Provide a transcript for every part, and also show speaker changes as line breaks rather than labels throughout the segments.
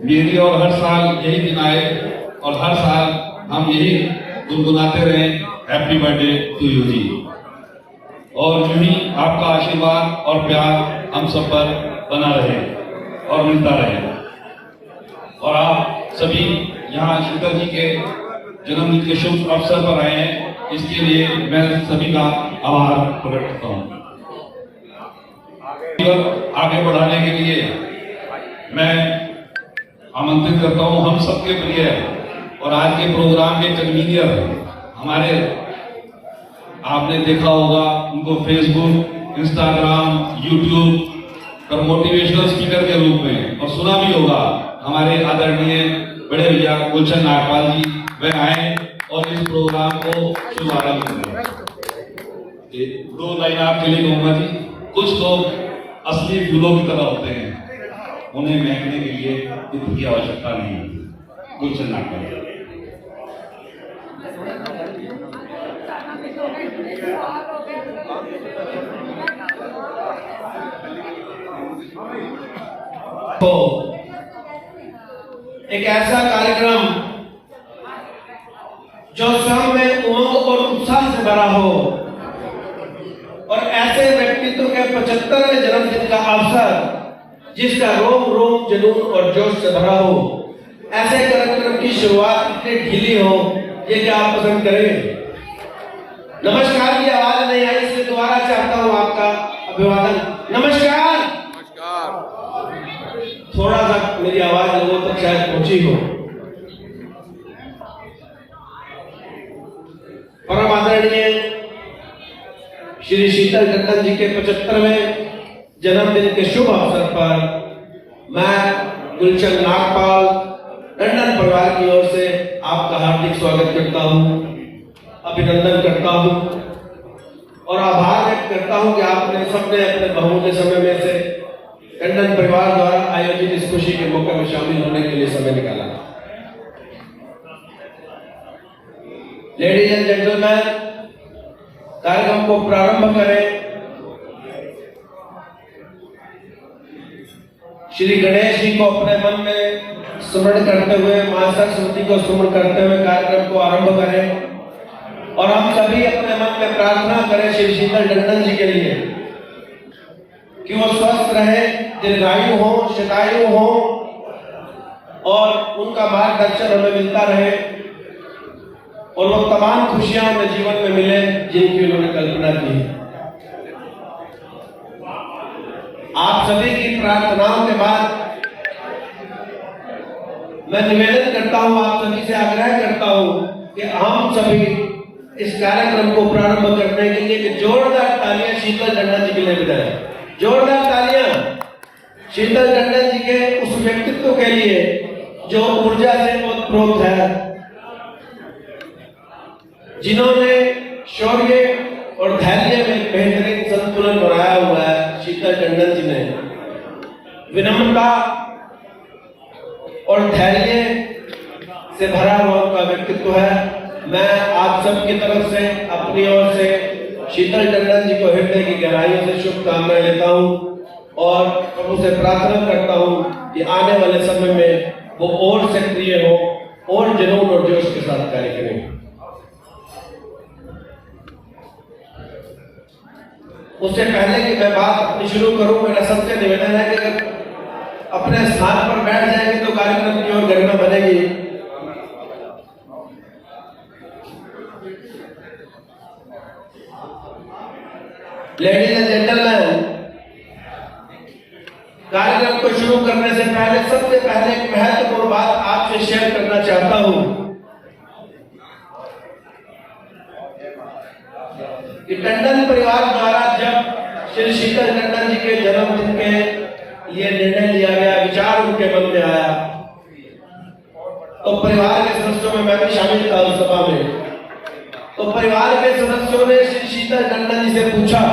मेरी और हर साल यही दिन आए और हर साल हम यही गुनगुनाते रहे, हैप्पी बर्थडे टू यू जी। और यूं ही आपका आशीर्वाद और प्यार हम सब पर बना रहे और मिलता रहे। और आप सभी यहाँ शीतल जी के जन्मदिन के शुभ अवसर पर आए हैं, इसके लिए मैं सभी का आभार प्रकट करता हूँ। आगे बढ़ाने के लिए मैं आमंत्रित करता हूँ हम सबके प्रिय और आज के प्रोग्राम के कन्वीनियर हमारे, आपने देखा होगा उनको फेसबुक, इंस्टाग्राम, यूट्यूब पर मोटिवेशनल स्पीकर के रूप में, और सुना भी होगा हमारे आदरणीय बड़े भैया गुलशन नागपाल जी, वह आए और इस प्रोग्राम को शुभारंभ करें। दो लाइन आपके लिए कहूंगा जी। कुछ लोग असली फूलों की तरह होते हैं, उन्हें महकने के लिए धूप की आवश्यकता नहीं होती। गुलशन नागपाल जी।
तो एक ऐसा कार्यक्रम जो स्वयं में उमंग और उत्साह से भरा हो, और ऐसे व्यक्तित्व के 75वें जन्मदिन का अवसर जिसका रोम रोम जुनून और जोश से भरा हो, ऐसे कार्यक्रम की शुरुआत इतनी ढीली हो, ये क्या आप पसंद करेंगे? नमस्कार की आवाज नहीं आई, इसलिए दोबारा चाहता हूं आपका अभिवादन। नमस्कार। थोड़ा सा मेरी आवाज लोगों तक शायद पहुंची हो। परम आदरणीय श्री शीतल टंडन जी के 75वें जन्मदिन के शुभ अवसर पर मैं गुलशन नागपाल टंडन परिवार की ओर से आपका हार्दिक स्वागत करता हूं, अभिनंदन करता हूं और आभार व्यक्त करता हूं कि आपने सबने अपने बहुमूल्य समय में से टंडन परिवार द्वारा आयोजित इस खुशी के मौके में शामिल होने के लिए समय निकाला। लेडीज एंड जेंटलमैन, कार्यक्रम को प्रारंभ करें श्री गणेश जी को अपने मन में स्मरण करते हुए, मां सरस्वती को स्मरण करते हुए कार्यक्रम को आरंभ करें। और हम सभी अपने मन में प्रार्थना करें श्री शीतल टंडन जी के लिए कि वो स्वस्थ रहे, दीर्घायु हो, शतायु हो और उनका मार्गदर्शन हमें मिलता रहे और वो तमाम खुशियां हमें जीवन में मिले जिनकी उन्होंने कल्पना की। आप सभी की प्रार्थनाओं के बाद मैं निवेदन करता हूं, आप सभी से आग्रह करता हूं कि हम सभी इस कार्यक्रम को प्रारंभ करने के लिए जोरदार तालियां शीतल टंडन जी के लिए बजाएं। जोरदार तालियां शीतल टंडन जी के उस व्यक्तित्व के लिए जो ऊर्जा से ओतप्रोत है, जिन्होंने शौर्य और धैर्य में बेहतरीन संतुलन बनाया हुआ है। शीतल टंडन जी ने विनम्रता और धैर्य से भरा हुआ उनका व्यक्तित्व है। मैं आप सबकी तरफ से, अपनी ओर से शीतल टंडन जी को हृदय की गहराइयों से शुभकामनाएं लेता हूं और प्रभु से प्रार्थना करता हूं कि आने वाले समय में वो और सक्रिय हो और जुनून और जोश के साथ कार्य करें। उससे पहले कि मैं बात अपनी शुरू करूं, मेरा सबसे निवेदन है कि अगर अपने स्थान पर बैठ जाएंगे तो कार्यक्रम की ओर गरिमा बनेगी। लेडीज एंड जेंटलमैन, कार्यक्रम को शुरू करने से पहले सबसे पहले एक महत्वपूर्ण बात आपसे शेयर करना चाहता हूं कि टंडन परिवार द्वारा जब श्री शीतल टंडन जी के जन्मदिन के लिए निर्णय लिया गया, विचार उनके मन में आया, तो परिवार के सदस्यों में मैं भी शामिल था उस सभा में। तो परिवार के सदस्यों ने श्री शीतल टंडन जी से पूछा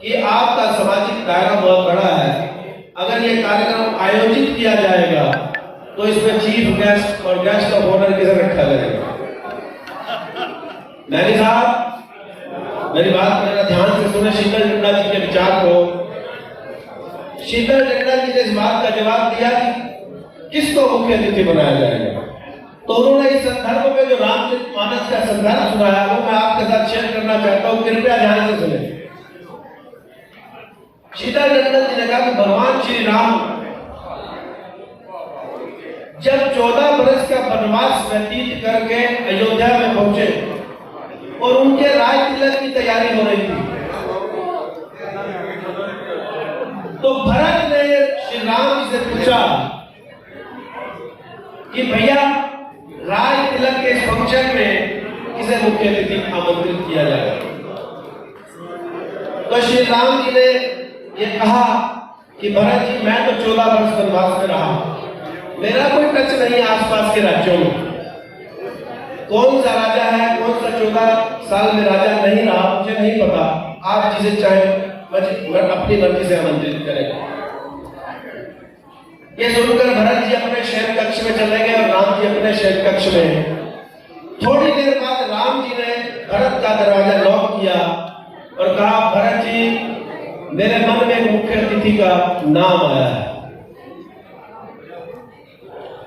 कि आपका सामाजिक दायरा बहुत बड़ा है, अगर ये कार्यक्रम आयोजित किया जाएगा तो इसमें चीफ गेस्ट और गेस्ट ऑफ ऑनर किसे रखा जाएगा? मैंने साहब, मेरी बात मेरा ध्यान से सुने शीतल टंडन जी के विचार को। शीतल टंडन जी ने इस बात का जवाब दिया कि किसको मुख्य अतिथि बनाया जाएगा। तो उन्होंने इस संदर्भ में जो रामचरितमानस का संदर्भ सुनाया वो मैं आपके साथ शेयर करना चाहता हूँ, कृपया ध्यान से सुने। शीतल टंडन जी ने कहा कि भगवान श्री राम जब 14 वर्ष का वनवास व्यतीत करके अयोध्या में पहुंचे और उनके राज तिलक की तैयारी हो रही थी, तो भरत ने श्री राम जी से पूछा कि भैया राज तिलक के इस फंक्शन में किसे मुख्य अतिथि आमंत्रित किया जाएगा। तो श्री राम जी ने ये कहा कि भरत जी मैं तो 14 वर्ष वनवास में रहा, मेरा कोई टच नहीं आसपास के राज्यों में, कौन सा राजा है कौन सा 14 साल में राजा नहीं रहा मुझे नहीं पता, आप जिसे चाहे अपनी मर्जी से आमंत्रित करें। ये सुनकर भरत जी अपने शयन कक्ष में चले गए और राम जी अपने शयन कक्ष में। थोड़ी देर बाद राम जी ने भरत का दरवाजा लॉक किया और कहा भरत जी मेरे मन में एक मुख्य अतिथि का नाम आया है।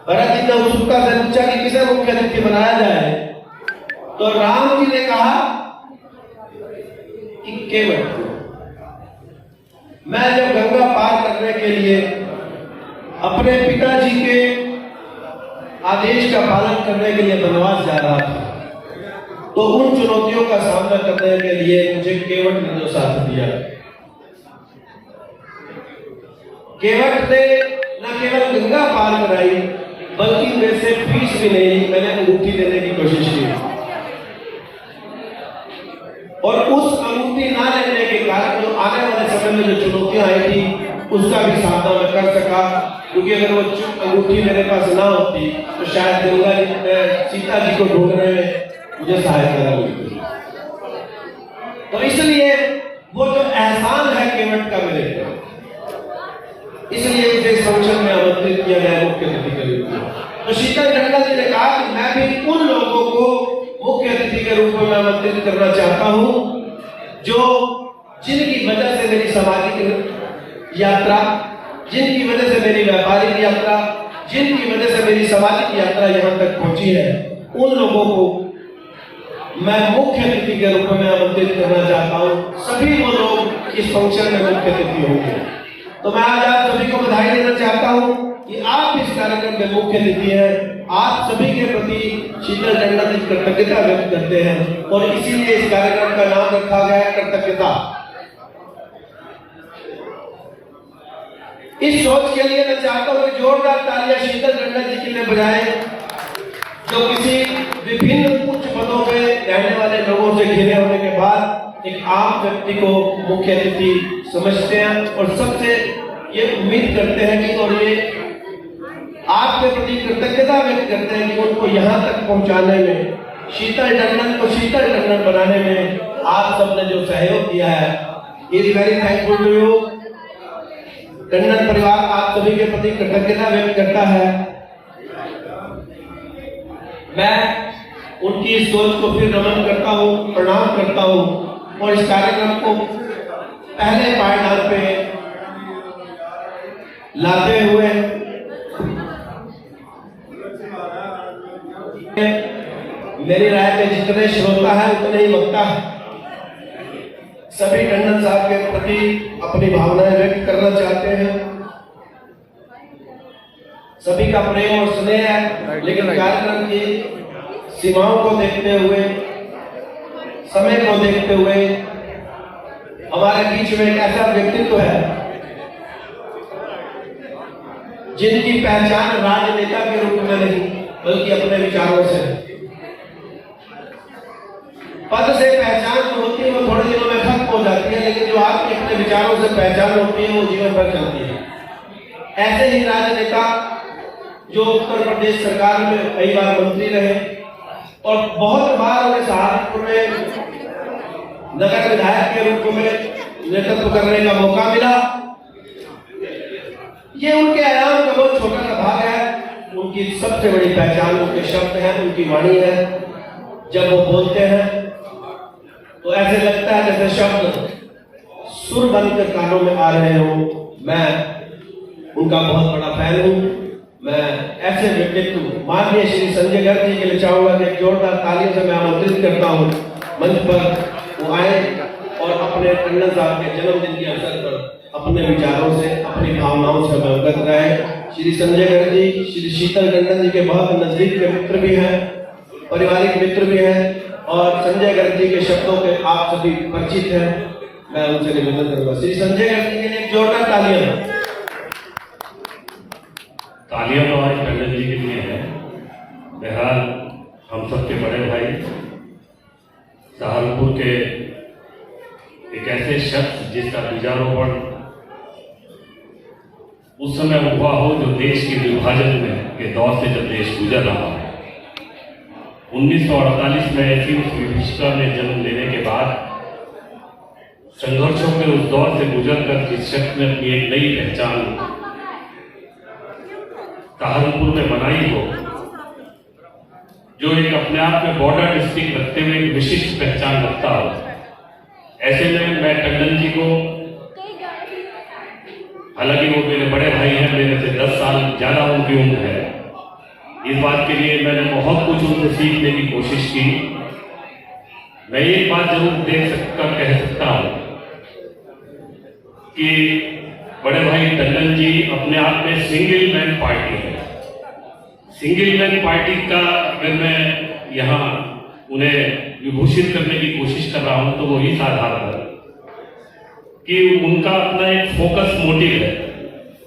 भरत जी ने उत्सुकता से पूछा कि किसे मुख्य अतिथि बनाया जाए। तो राम जी ने कहा कि केवट को। मैं जब गंगा पार करने के लिए अपने पिताजी के आदेश का पालन करने के लिए वनवास जा रहा था, तो उन चुनौतियों का सामना करने के लिए मुझे केवट ने जो साथ दिया। केवट ने न केवल गंगा पार कराई बल्कि मेरे से फीस भी नहीं, मैंने अंगूठी देने की कोशिश की और उस अंगूठी ना लेने के कारण जो आने वाले समय में जो चुनौतियां आई थी उसका भी सामना मैं कर सका, क्योंकि अगर वो अंगूठी मेरे पास ना होती तो शायद दुर्गा जी सीता जी को ढूंढने में मुझे सहायता मिलती। तो इसलिए वो जो एहसान है केवट का मेरे पर, इसलिए मुझे इस फंक्शन में आमंत्रित किया गया मुख्य अतिथि के रूप में। तो शीतल टंडन जी ने कहा कि मैं भी उन लोगों को मुख्य अतिथि के रूप में आमंत्रित करना चाहता हूं जो जिनकी वजह से मेरी सामाजिक यात्रा, जिनकी वजह से मेरी व्यापारिक यात्रा, जिनकी वजह से मेरी सामाजिक यात्रा यहाँ तक पहुंची है, उन लोगों को मैं मुख्य अतिथि के रूप में आमंत्रित करना चाहता हूँ। सभी वो लोग इस फंक्शन में मुख्य अतिथि होंगे। तो मैं आज आप सभी को बधाई देना चाहता हूँ कि आप इस कार्यक्रम में मुख्य अतिथि हैं। आप सभी के प्रति शीतल टंडन जी कृतज्ञता व्यक्त करते हैं और इसीलिए इस कार्यक्रम का नाम रखा गया है कृतज्ञता। इस सोच के लिए मैं चाहता हूँ कि जोरदार तालियां शीतल टंडन जी के लिए बजाएं, जो किसी विभिन्न उच्च पदों पे रहने वाले लोगों से घिरे होने के बाद एक आम व्यक्ति को मुख्य अतिथि समझते हैं और सबसे ये उम्मीद करते हैं कि और ये आपके प्रति कृतज्ञता व्यक्त करते हैं कि उनको यहाँ तक पहुँचाने में, शीतल टंडन को शीतल टंडन बनाने में आप सबने जो सहयोग दिया है, is very thankful to you. Tandon परिवार आप सभी के प्रति कृतज्ञता व्यक्त करता है। मैं उनकी इस सोच को फिर नमन करता हूँ, प्रणाम करता हूँ और इस कार्यक्रम को पहले पायदान पे लाते हुए मेरी राय में जितने श्रोता है उतने ही वक्ता है। सभी टंडन साहब के प्रति अपनी भावनाएं व्यक्त करना चाहते हैं। सभी का प्रेम और स्नेह है, लेकिन कार्यक्रम की सीमाओं को देखते हुए, समय को देखते हुए हमारे बीच में एक ऐसा व्यक्तित्व है जिनकी पहचान राजनेता के रूप में नहीं बल्कि अपने विचारों से। पद से पहचान जो होती है वो थोड़े दिनों में खत्म हो जाती है, लेकिन जो आपके अपने विचारों से पहचान होती है वो जीवन भर चलती है। ऐसे ही राजनेता जो उत्तर प्रदेश सरकार में कई बार मंत्री रहे और बहुत बार उन्हें सहारनपुर में नगर विधायक के रूप में नेतृत्व करने का मौका मिला, ये उनके आयाम का बहुत छोटा सा भाग है। उनकी सबसे बड़ी पहचान उनके शब्द है, उनकी वाणी है। जब वो बोलते हैं तो ऐसे लगता है जैसे शब्द सुर बनकर कानों में आ रहे हो। मैं उनका बहुत बड़ा फैन हूँ। मैं ऐसे व्यक्तित्व माननीय श्री संजय गर्ग जी के लिए चाहूंगा कि एक जोरदार तालियों से मैं आमंत्रित करता हूँ मंच पर वो आए और अपने टंडन साहब के जन्मदिन के अवसर पर अपने विचारों से, अपनी भावनाओं से अवगत रहे। श्री संजय गर्ग जी श्री शीतल टंडन जी के बहुत नजदीक के मित्र भी हैं, पारिवारिक मित्र भी हैं और संजय गर्ग जी के शब्दों के आप सभी परिचित हैं। मैं उनसे निवेदन करूंगा श्री संजय गर्ग जी के लिए एक जोरदार तालियां।
तालियां तो आज टंडन जी के लिए है। बहरहाल हम सबके बड़े भाई सहारनपुर के एक ऐसे शख्स जिसका बीजारोपण उस समय हुआ हो जो देश के विभाजन में के दौर से जब देश गुजर रहा है। 1948 में ऐसी उस विभीषिका में जन्म लेने के बाद संघर्षों के उस दौर से गुजरकर जिस शख्स ने अपनी एक नई पहचान सहारनपुर में बनाई हो, जो एक अपने आप में बॉर्डर डिस्ट्रिक्ट रखते हुए एक विशिष्ट पहचान रखता हो, ऐसे में मैं टंडन जी को, हालांकि वो मेरे बड़े भाई हैं, मेरे से 10 साल ज्यादा उनकी उम्र है, इस बात के लिए मैंने बहुत कुछ उनसे सीखने की कोशिश की। मैं एक बात जरूर कह सकता हूं कि बड़े भाई टंडन जी अपने आप में सिंगल मैन पार्टी है। सिंगल मैन पार्टी का अगर मैं यहाँ उन्हें विभूषित करने की कोशिश कर रहा हूं तो वो इस आधार पर कि उनका अपना एक फोकस मोटिव है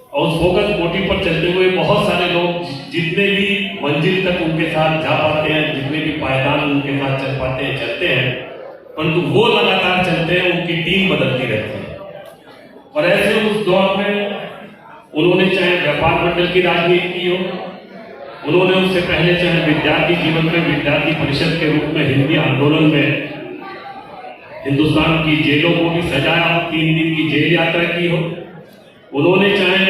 और उस फोकस मोटिव पर चलते हुए बहुत सारे लोग जितने भी मंजिल तक उनके साथ जा पाते हैं, जितने भी पायदान उनके साथ चल पाते हैं, चलते हैं, परंतु वो लगातार चलते हैं, उनकी टीम बदलती रहती है। और ऐसे उस दौर में उन्होंने चाहे व्यापार मंडल की राजनीति की हो, उन्होंने उससे पहले चाहे विद्यार्थी जीवन में विद्यार्थी परिषद के रूप में हिंदी आंदोलन में हिंदुस्तान की जेलों को भी सजाया, 3 दिन की जेल यात्रा की हो, उन्होंने चाहे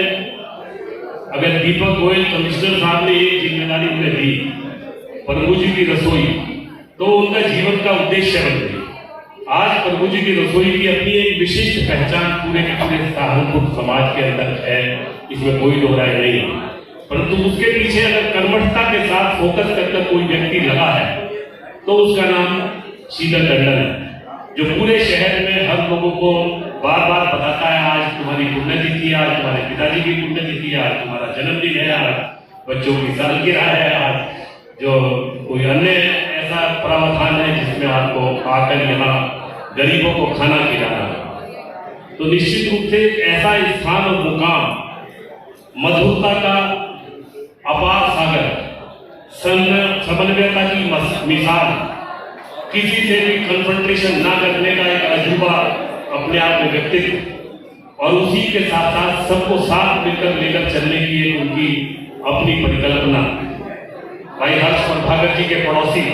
अगर दीपक गोयल कमिश्नर साहब ने एक जिम्मेदारी उन्हें दी, प्रभु जी की रसोई, तो उनका जीवन का उद्देश्य बन गई। आज प्रभु जी की रसोई की अपनी एक विशिष्ट पहचान पूरे के पूरे सहारनपुर समाज के अंदर है, इसमें कोई दो राय नहीं है। परंतु उसके पीछे अगर कर्मठता के साथ फोकस करके कोई व्यक्ति लगा है तो उसका नाम शीतल टंडन है, जो पूरे शहर में हर लोगों को बार बार बताता है आज तुम्हारी पुण्यतिथि है, आज तुम्हारे पिताजी की पुण्यतिथि है, आज तुम्हारा जन्मदिन है, आज बच्चों की सालगिरह है, आज जो कोई अन्य ऐसा प्रावधान है जिसमें आपको आकर यहाँ गरीबों को खाना खिलाना है। तो निश्चित रूप से ऐसा स्थान और मुकाम, मधुरता का अपार सागर, समन्वयता की मिसाल, किसी से भी कन्फ्रंटेशन ना करने का एक अजूबा अपने आप में व्यक्तित्व और उसी के साथ साथ सबको साथ मिलकर लेकर चलने की एक उनकी अपनी परिकल्पना। भाई हर्ष प्रभाकर जी के पड़ोसी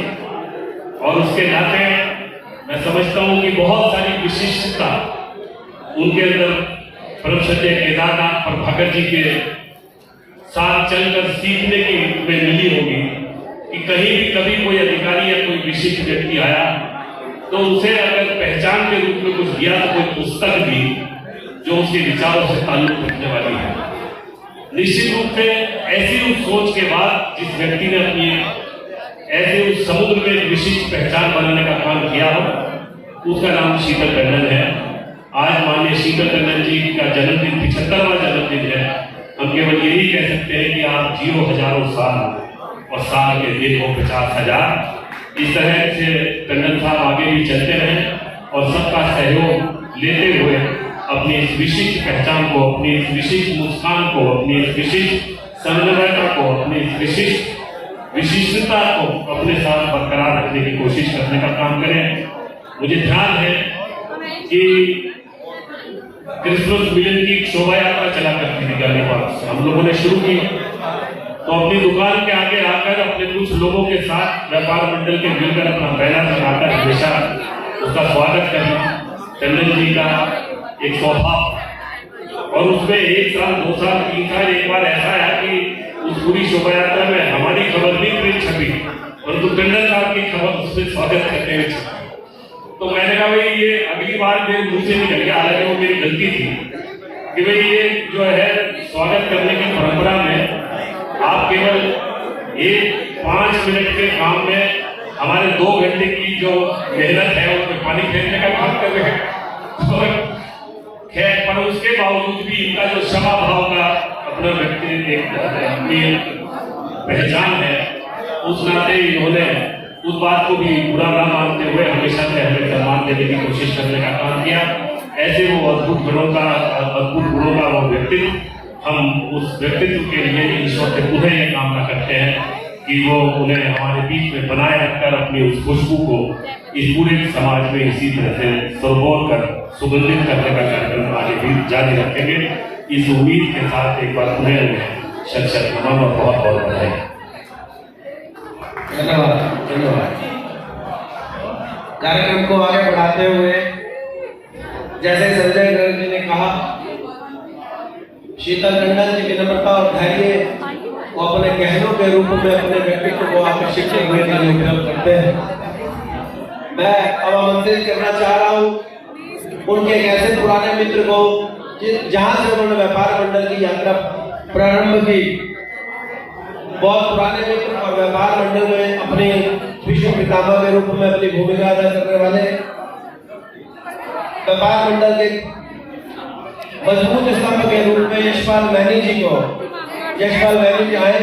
और उसके नाते मैं समझता हूं कि बहुत सारी विशिष्टता उनके अंदर परम श्रद्धेय केदारनाथ प्रभाकर जी के साथ चलकर सीखने की में मिली होगी कि कहीं भी कभी कोई अधिकारी या कोई विशिष्ट व्यक्ति आया तो उसे अगर पहचान के रूप में कुछ दिया तो कोई पुस्तक भी जो उसके विचारों से ताल्लुक रखने वाली है। निश्चित रूप से ऐसी उस सोच के बाद जिस व्यक्ति ने अपनी ऐसे उस समुद्र में विशिष्ट पहचान बनाने का काम किया हो, उसका नाम शीतल टंडन है। आज माननीय शीतल टंडन जी का जन्मदिन 75वां जन्मदिन है। हम केवल यही कह सकते हैं कि आप जियो हजारों साल और साल के दिन हो 50,000। इस तरह से टंडन साहब आगे भी चलते रहें और सबका सहयोग लेते हुए अपनी इस विशिष्ट पहचान को, अपनी इस विशिष्ट मुस्कान को, अपनी इस विशिष्ट समन्वयता को, अपनी इस विशिष्ट विशिष्टता को अपने साथ बरकरार रखने की कोशिश करने का काम करें। मुझे ध्यान है कि क्रिसमस मिलन की शोभा यात्रा चला करती थी गांधी पार्क से, हम लोगों ने शुरू की, तो अपनी दुकान के आगे आकर अपने कुछ लोगों के साथ व्यापार मंडल के मिलकर अपना बैनर लगाकर हमेशा उसका स्वागत करना टंडन जी का एक स्वभाव। और उसमें 1 साल 2 साल 3 साल एक बार ऐसा आया कि उस पूरी शोभा यात्रा में हमारी खबर नहीं प्रिंट छपी, परंतु टंडन साहब की खबर उसमें स्वागत करते हुए छपी। तो मैंने कहा भाई ये अगली बार मेरे मुंह से निकल गया, हालांकि वो मेरी गलती थी कि भाई ये जो है स्वागत करना काम में हमारे 2 घंटे की जो मेहनत है उसमें पानी फेरने का काम कर रहे हैं। और खैर, पर उसके बावजूद भी इनका जो क्षमा भाव का अपना अपनी पहचान है, उस नाते इन्होंने उस बात को भी बुरा ना मानते हुए हमेशा से हमें सम्मान देने की कोशिश करने का काम किया। ऐसे वो अद्भुत गुणों का वो व्यक्तित्व, हम उस व्यक्तित्व के लिए ईश्वर से पुनः ये कामना करते हैं कि वो उन्हें हमारे बीच में बनाए रखकर अपनी उस खुशबू को इस पूरे समाज में इसी तरह से सरबोर कर सुगंधित करने का कार्यक्रम आगे भी जारी रखेंगे। इस उम्मीद के साथ एक बार पुनः उन्हें शत नमन और बहुत बहुत बधाई।
धन्यवाद धन्यवाद। कार्यक्रम को आगे बढ़ाते हुए जैसे संजय गर्ग जी ने कहा, शीतल टंडन जी की नम्रता और धैर्य वो अपने कहनों के रूप में अपने व्यक्तित्व को आकर्षित करने के लिए उपयोग करते हैं। मैं अब आमंत्रित करना चाह रहा हूँ उनके एक ऐसे पुराने मित्र को जहाँ से उन्होंने व्यापार मंडल की यात्रा प्रारंभ की। बहुत पुराने मित्र और व्यापार मंडल में अपने विश्व पितामह के रूप में अपनी भूमिका अदा करने वाले व्यापार मंडल के मजबूत स्तंभ के रूप में यशपाल मैनी जी आए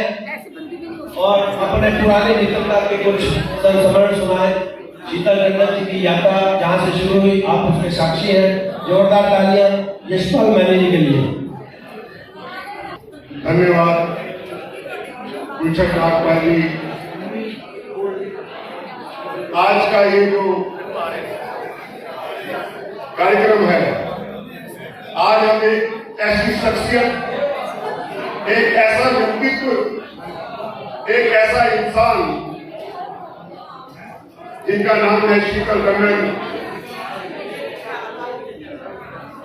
और अपने पुराने मित्रता के कुछ संस्मरण सुनाए। शीतल टंडन जी की यात्रा जहां से शुरू हुई, आप उसके साक्षी हैं। जोरदार तालियां यशपाल मैनी जी के लिए।
धन्यवाद गुलशन नागपाल जी। आज का ये जो कार्यक्रम है, आज हम एक ऐसी शख्सियत, एक ऐसा व्यक्तित्व, एक ऐसा इंसान जिनका नाम है शीतल टंडन,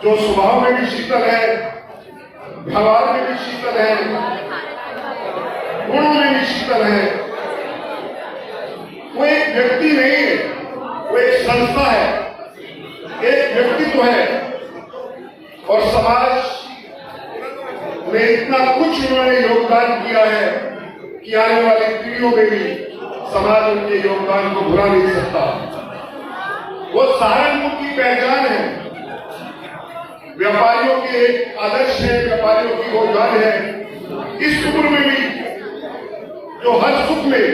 जो स्वभाव में भी शीतल है, व्यवहार में भी शीतल है, गुणों में भी शीतल है। वो एक व्यक्ति नहीं है, वो एक संस्था है, एक व्यक्तित्व है। और समाज में इतना कुछ उन्होंने योगदान किया है कि आने वाली पीढ़ियों में भी समाज उनके योगदान को भुला नहीं सकता। वो सहारनपुर की पहचान है, व्यापारियों के एक आदर्श है, व्यापारियों की वो जान है। इस उम्र में भी जो हर सुख में,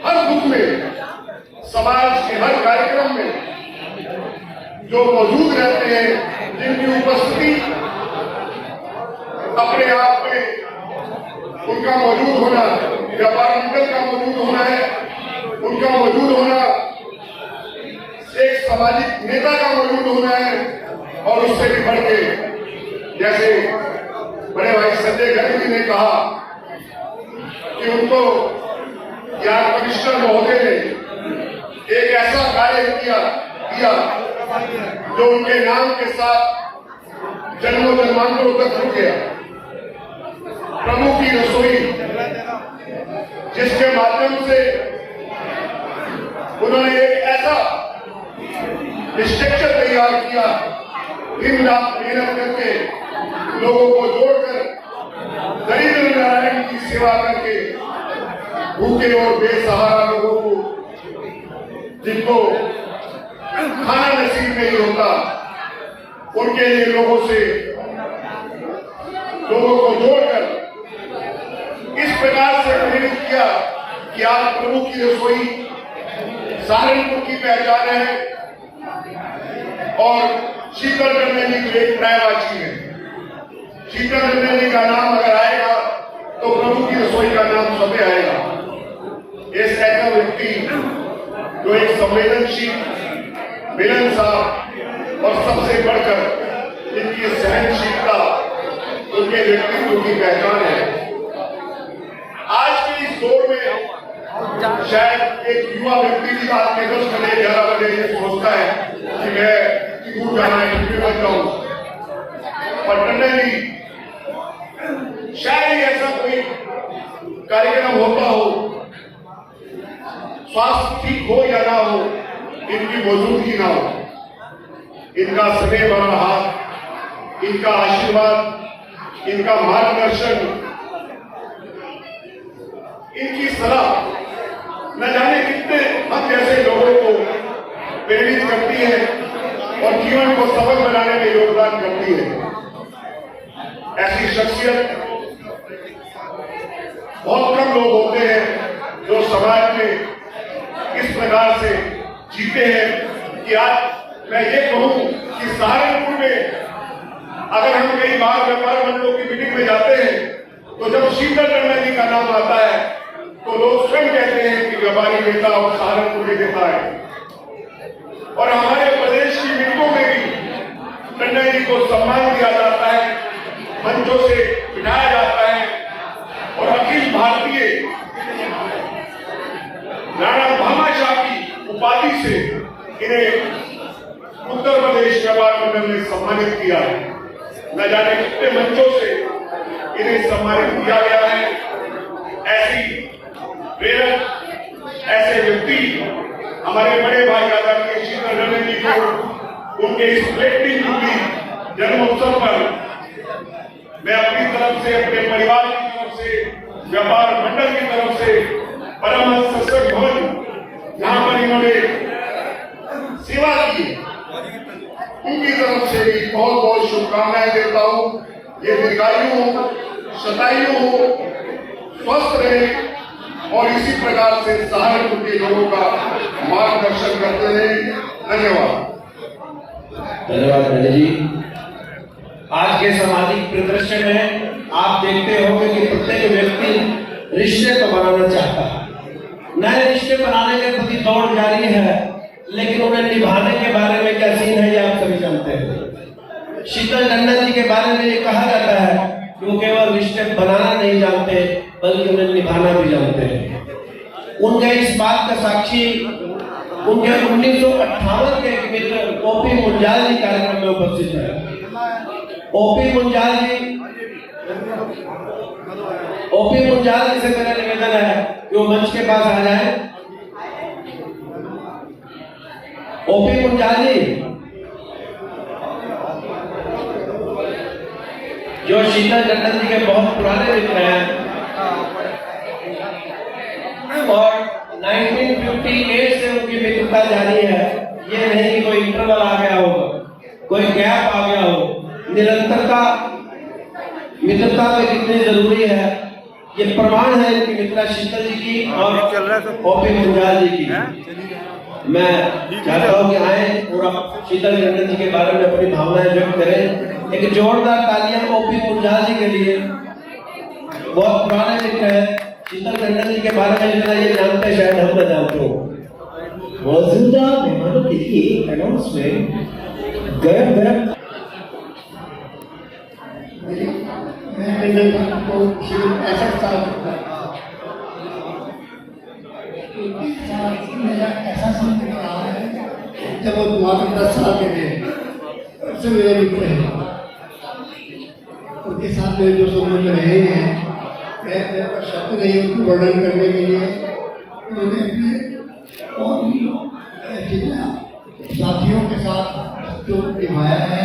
हर दुख में, समाज के हर कार्यक्रम में जो मौजूद रहते हैं, जिनकी उपस्थिति अपने आप में उनका मौजूद होना, व्यापार मंडल का मौजूद होना है, उनका मौजूद होना एक सामाजिक नेता का मौजूद होना है। और उससे भी बढ़ के, जैसे बड़े भाई संजय गर्ग जी ने कहा कि उनको यार कमिश्नर महोदय ने एक ऐसा कार्य किया जो उनके नाम के साथ जन्मों जन्मांतरों तक रुक गया। प्रभु की रसोई, जिसके माध्यम से उन्होंने एक ऐसा स्ट्रक्चर तैयार किया, दिन रात मेहनत करके लोगों को जोड़कर, दरिद्र नारायण की सेवा करके, भूखे और बेसहारा लोगों को, जिनको खाना नसीब नहीं होता, उनके लिए लोगों को जोड़कर इस प्रकार से प्रेरित किया कि आज प्रभु की रसोई सहारनपुर की पहचान है। और शीतल टंडन जी की एक पर्यायवाची है। शीतल टंडन जी का नाम अगर आएगा तो प्रभु की रसोई का नाम सबे आएगा। इस ऐसा व्यक्ति जो एक संवेदनशील, मिलनसार और सबसे बढ़कर इनकी सहनशीलता उनके व्यक्तित्व की पहचान है। आज के इस दौर में शायद एक युवा व्यक्ति की बात में 10 बजे 11 बजे ये सोचता है कि मैं दूर जाना है, फिर बच जाऊं। पर टंडन जी, शायद ऐसा कोई कार्यक्रम होता हो, स्वास्थ्य ठीक हो या ना हो, इनकी मौजूदगी ना हो। इनका स्नेह भरा हाथ, इनका आशीर्वाद, इनका मार्गदर्शन, इनकी सलाह न कितने हम जैसे लोगों को प्रेरित करती है और जीवन को सफल बनाने में योगदान करती है। ऐसी शख्सियत बहुत कम लोग होते हैं जो समाज में इस प्रकार से जीते हैं कि आज मैं ये कहूं कि सहारनपुर में अगर हम कई बार व्यापार मंडलों की मीटिंग में जाते हैं तो जब शीतल टंडन जी का नाम आता है तो लोग स्वयं कहते हैं कि व्यापारी नेता और सहारनपुर के नेता है। और हमारे प्रदेश की मीटिंगों में भी टंडन जी को सम्मान दिया जाता है, मंचों से बिठाया जाता है और अखिल भारतीय राणा भामाशाह की उपाधि से इन्हें उत्तर प्रदेश व्यापार मंडल ने सम्मानित किया है। न जाने कितने मंचों से इन्हें सम्मानित किया गया है। ऐसी प्रेरक ऐसे व्यक्ति हमारे बड़े भाई आदरणीय शीतल टंडन जी को उनके इस प्लेटिंग जुबली जन्मोत्सव पर मैं अपनी तरफ से, अपने परिवार की तरफ से, व्यापार मंडल की तरफ से परमहंस सत्संग भवन जहां पर इन्होंने सेवा की उनकी तरफ से भी बहुत बहुत शुभकामनाएं देता हूं। ये दीर्घायु हो, शतायु हो, स्वस्थ रहे और इसी प्रकार से सहारनपुर के लोगों का मार्गदर्शन करते रहे। धन्यवाद।
धन्यवाद राजा जी। आज के सामाजिक परिदृश्य में आप देखते होंगे कि प्रत्येक व्यक्ति रिश्ते को बनाना चाहता है, नए रिश्ते बनाने के प्रति दौड़ जारी है, लेकिन उन्हें निभाने के बारे में क्या सीन है ये आप सभी जानते हैं। शीतल टंडन जी के बारे में ये कहा जाता है कि वो केवल रिश्ते बनाना नहीं जानते बल्कि उन्हें निभाना भी जानते हैं। उनके इस बात का साक्षी उनके 1958 के एक मित्र ओपी मुंजाल जी कार्यक्रम में उपस्थित है। ओपी मुंजाल जी से मेरा निवेदन है कि वो मंच के पास आ जाए। ओपी मुंजाल जी जो शीतल टंडन जी के बहुत पुराने मित्र हैं और 1958 से उनकी मित्रता जारी है। ये नहीं कि कोई इंटरवल आ गया हो, कोई गैप आ गया हो। निरंतरता मित्रता में कितनी जरूरी है ये प्रमाण है इनकी मित्रता शीतल जी की और ओपी मुंजाल जी की। मैं चाहता हूँ कि आए और शीतल टंडन जी के बारे में अपनी भावनाएं व्यक्त करें। एक जोरदार तालियां ओपी मुंजाल जी के लिए। बहुत पुराने मित्र हैं। शीतल टंडन जी के बारे में जितना ये जानते शायद हम न जानते हो। मौजूदा मेहमानों के लिए अनाउंसमेंट गरम गरम।
मैं टंडन को ऐसा मेरा ऐसा समझ रहा है जब वो मात्र 10 साल के थे तब से मेरे मित्र हैं। उनके साथ मेरे जो संबंध रहे हैं मेरे पास शब्द नहीं उनको वर्णन करने के लिए। उन्होंने अपने और जितना साथियों के साथ जो निभाया है,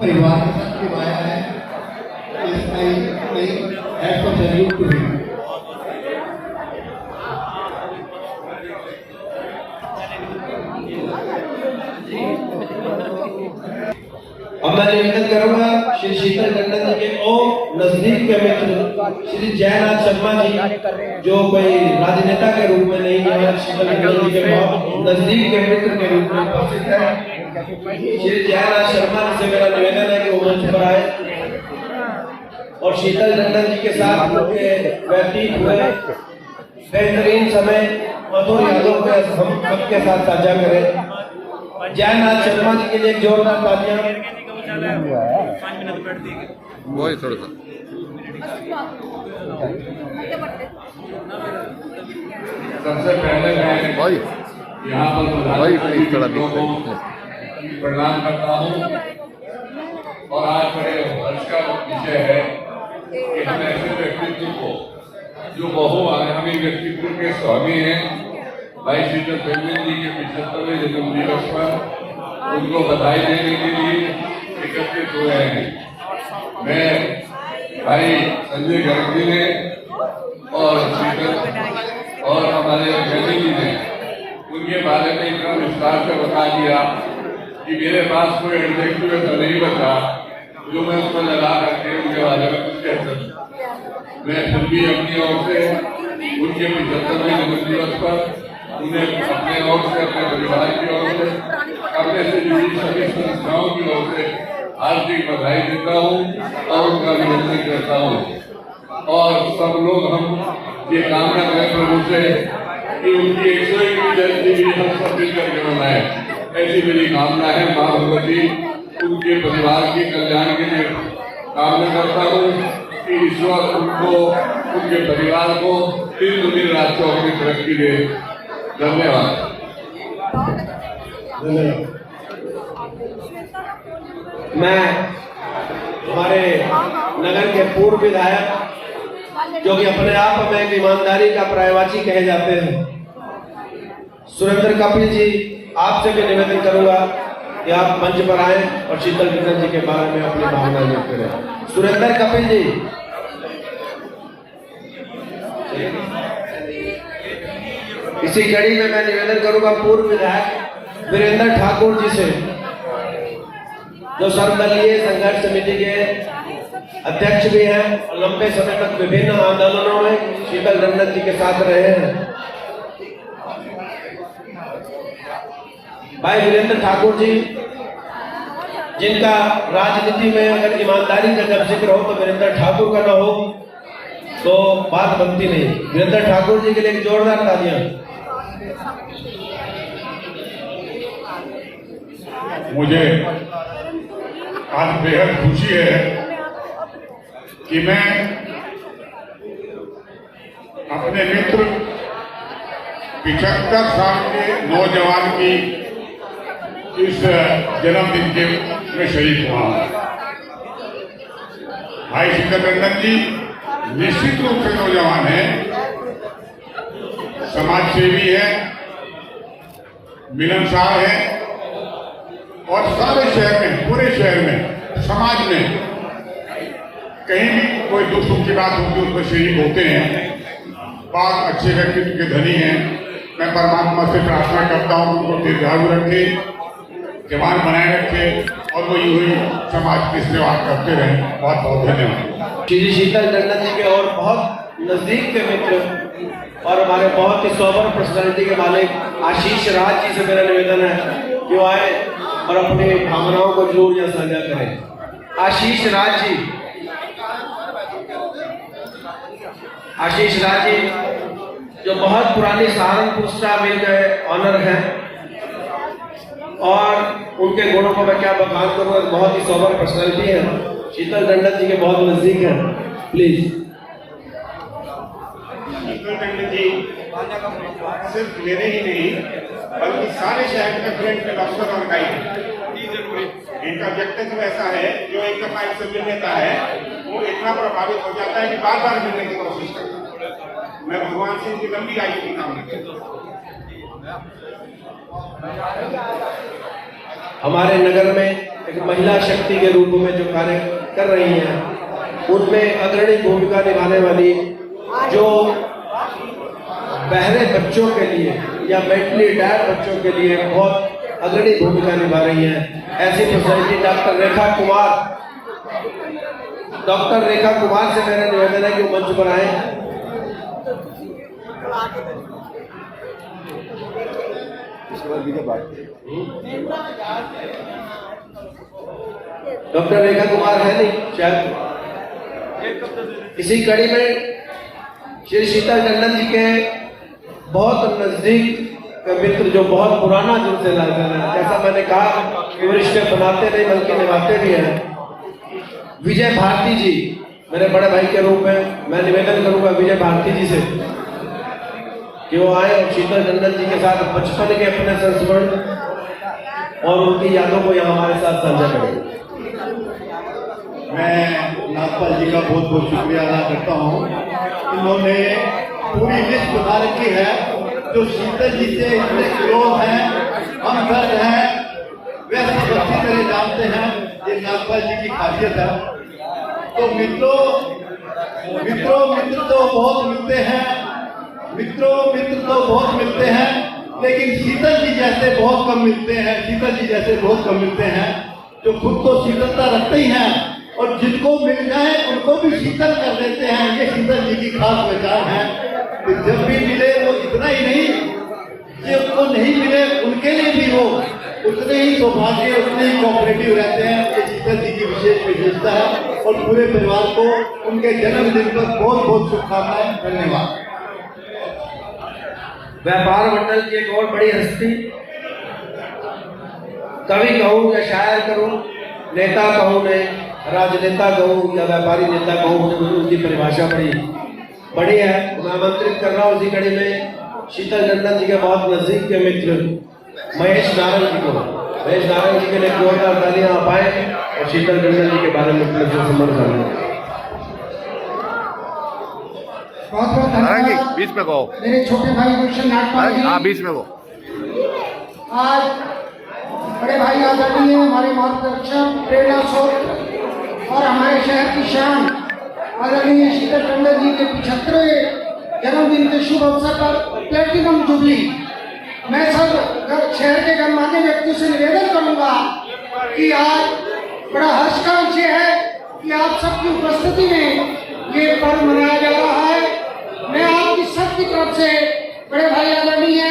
परिवार के साथ निभाया है, इसमें ऐसा जरूर टू है।
अब मैं निवेदन करूंगा श्री शीतल टंडन जी के नजदीक के मित्र श्री जयनाथ शर्मा जी जो कोई राजनेता के रूप में नहीं है, शीतल टंडन जी के बहुत नजदीक के मित्र के रूप में उपस्थित है। श्री जयनाथ शर्मा जी से मेरा निवेदन है कि वो मंच पर आए और शीतल टंडन जी के साथ उनके व्यतीत हुए बेहतरीन समय मधुर यादों को हम सबके साथ साझा करें। जयनाथ शर्मा जी के लिए एक जोरदार तालियां।
वही थोड़ा सा
सबसे पहले मैं
भाई
यहाँ पर
भाई थोड़ा
लोगों को प्रणाम करता हूँ और आज बड़े हर्ष का विषय है कि हम ऐसे व्यक्तित्व को जो बहुआयामी व्यक्तित्व के स्वामी हैं भाई शीतल टंडन जी के 75वें जन्म दिवस पर उनको बधाई देने के लिए एकत्रित हुए हैं। मैं भाई संजय गर्ग जी ने और शीतल और हमारे फैमिली ने
उनके बारे में इतना विस्तार से बता दिया कि मेरे पास कोई एडजेक्टिव तो नहीं बचा जो मैं उसको लगा करके उनके बारे में कुछ कह सकूं। मैं फिर भी अपनी ओर से उनके 75वें जन्म दिवस पर उन्हें अपने ओर से, अपने परिवार की ओर से, अपने से जुड़ी सभी संस्थाओं की ओर से हार्दिक बधाई देता हूँ और उनका अभिनंदन करता हूँ। और सब लोग हम ये कामना करें प्रभु से कि उनकी 101वीं जयंती भी हम सब मिल करके मनाएं, ऐसी मेरी कामना है। माँ भगवती उनके परिवार के कल्याण के लिए कामना करता हूँ कि ईश्वर उनको, उनके परिवार को दिन दिन रात चौकी तरक्की दे। धन्यवाद।
मैं हमारे नगर के पूर्व विधायक जो कि अपने आप में एक ईमानदारी का पर्यायवाची कहे जाते हैं, सुरेंद्र कपिल जी, आपसे भी निवेदन करूंगा कि आप मंच पर आए और शीतल टंडन जी के बारे में अपनी भावना व्यक्त करें। सुरेंद्र कपिल जी। इसी कड़ी में मैं निवेदन करूंगा पूर्व विधायक वीरेंद्र ठाकुर जी से, जो सर्वदलीय संघर्ष समिति के अध्यक्ष भी हैं और लंबे समय तक विभिन्न आंदोलनों में शीतल टंडन जी के साथ रहे हैं। भाई वीरेंद्र ठाकुर जी, जिनका राजनीति में अगर ईमानदारी का जब जिक्र हो तो वीरेंद्र ठाकुर का ना हो तो बात बनती नहीं। वीरेंद्र ठाकुर जी के लिए एक जोरदार तालियां।
मुझे आज बेहद खुशी है कि मैं अपने मित्र 75 साल के नौजवान की इस जन्मदिन के में शरीक हुआ। भाई शीतल टंडन जी निश्चित रूप से नौजवान है, समाज सेवी है, मिलनसार है और सारे शहर में, पूरे शहर में, समाज में कहीं भी कोई दुख सुख की बात होती है उसमें शरीक होते हैं। बहुत अच्छे व्यक्तित्व के धनी हैं। मैं परमात्मा से प्रार्थना करता हूँ कि उनको दीर्घायु रखे, जवान बनाए रखे और वो यूं ही समाज की सेवा करते रहे। बहुत बहुत धन्यवाद।
श्री शीतल टंडन जी के और बहुत नजदीक के मित्र और हमारे बहुत ही सोबर पर्सनालिटी के मालिक आशीष राज जी से मेरा निवेदन है कि वो आए और अपनी भावनाओं को जरूर यहाँ साझा करें। आशीष राज जी, आशीष राज जी जो बहुत पुरानी सहारनपुर स्टार मिल गए ऑनर हैं और उनके गुणों को मैं क्या बखान करूँ, बहुत ही सोबर पर्सनालिटी है, शीतल टंडन जी के बहुत नजदीक है। प्लीज
शीतल टंडन जी सिर्फ मेरे ही नहीं बल्कि सारे शहर के फ्रेंड के डॉक्टर और गाइड। इनका व्यक्तित्व ऐसा है जो एक दफा इससे मिल लेता है वो इतना प्रभावित हो जाता है कि बार बार मिलने की कोशिश करता है। मैं भगवान से इनकी लंबी आयु की कामना करता हूँ।
हमारे नगर में एक महिला शक्ति के रूप में जो कार्य कर रही हैं उनमें अग्रणी भूमिका निभाने वाली, जो बहरे बच्चों के लिए या मेंटली डायर बच्चों के लिए बहुत अग्रणी भूमिका निभा रही है, ऐसी पर्सनैलिटी डॉक्टर रेखा कुमार। डॉक्टर रेखा कुमार से मेरा निवेदन है कि वो मंच पर आए। डॉक्टर रेखा कुमार है नहीं शायद। इसी कड़ी में श्री शीतल टंडन जी के बहुत नजदीक का मित्र जो बहुत पुराना जिनसे लाजन है, जैसा मैंने कहा कि वो रिश्ते बनाते नहीं बल्कि निभाते भी हैं। विजय भारती जी मेरे बड़े भाई के रूप में मैं निवेदन करूंगा विजय भारती जी से कि वो आए और शीतल टंडन जी के साथ बचपन के अपने संस्मरण और उनकी यादों को यहाँ हमारे साथ साझा करें।
मैं नागपाल जी का बहुत बहुत शुक्रिया अदा करता हूँ। इन्होंने पूरी लिस्ट बना रखी है जो शीतल जी से इतने क्लोज हैं, हमदर्द हैं, वैसे अच्छी तरह जानते हैं। ये नागपाल जी की खासियत है। तो मित्र तो बहुत मिलते हैं, मित्र तो बहुत मिलते हैं लेकिन शीतल जी जैसे बहुत कम मिलते हैं, शीतल जी जैसे बहुत कम मिलते हैं जो खुद तो शीतलता रखते ही हैं और जिनको मिल जाए उनको भी शीतल कर देते हैं। ये शीतल जी की खास पहचान है कि जब भी मिले वो इतना ही नहीं, जिनको नहीं मिले उनके लिए भी वो उतने ही सौभाग्य, उतने ही कोऑपरेटिव रहते हैं। ये शीतल जी की विशेष विशेषता है और पूरे परिवार को उनके जन्मदिन पर बहुत बहुत शुभकामनाएं। धन्यवाद।
व्यापार मंडल की एक और बड़ी हस्ती, कवि कहूँ या शायर कहूँ, नेता कहूँ नहीं, राजनेता कहूँ या व्यापारी नेता कहूँ, मुझे उनकी परिभाषा बड़ी है। मैं आमंत्रित कर रहा हूँ इसी कड़ी में शीतल टंडन जी के बहुत नजदीक के मित्र महेश नारंग जी को, महेश नारंग जी के लिए जोरदार तालियां आप आए और शीतल टंडन जी के बारे में अपने से सम्मान करें।
बहुत बहुत धन्यवाद।
बीच में कहो।
मेरे छोटे भाई गुलशन नागपाल जी,
हाँ बीच में कहो।
आज बड़े भाई आदरणीय हमारे मार्गदर्शक, प्रेरणा स्रोत और हमारे शहर की शान आदरणीय शीतल टंडन जी के 75वें जन्मदिन के शुभ अवसर पर प्लेटिनम जुबली, मैं सब शहर के गणमान्य व्यक्तियों से निवेदन करूंगा कि आज बड़ा हर्ष का विषय है कि आप सबकी उपस्थिति में ये पर्व मनाया जा रहा है। मैं आपकी सबकी तरफ से बड़े भाई आदरणीय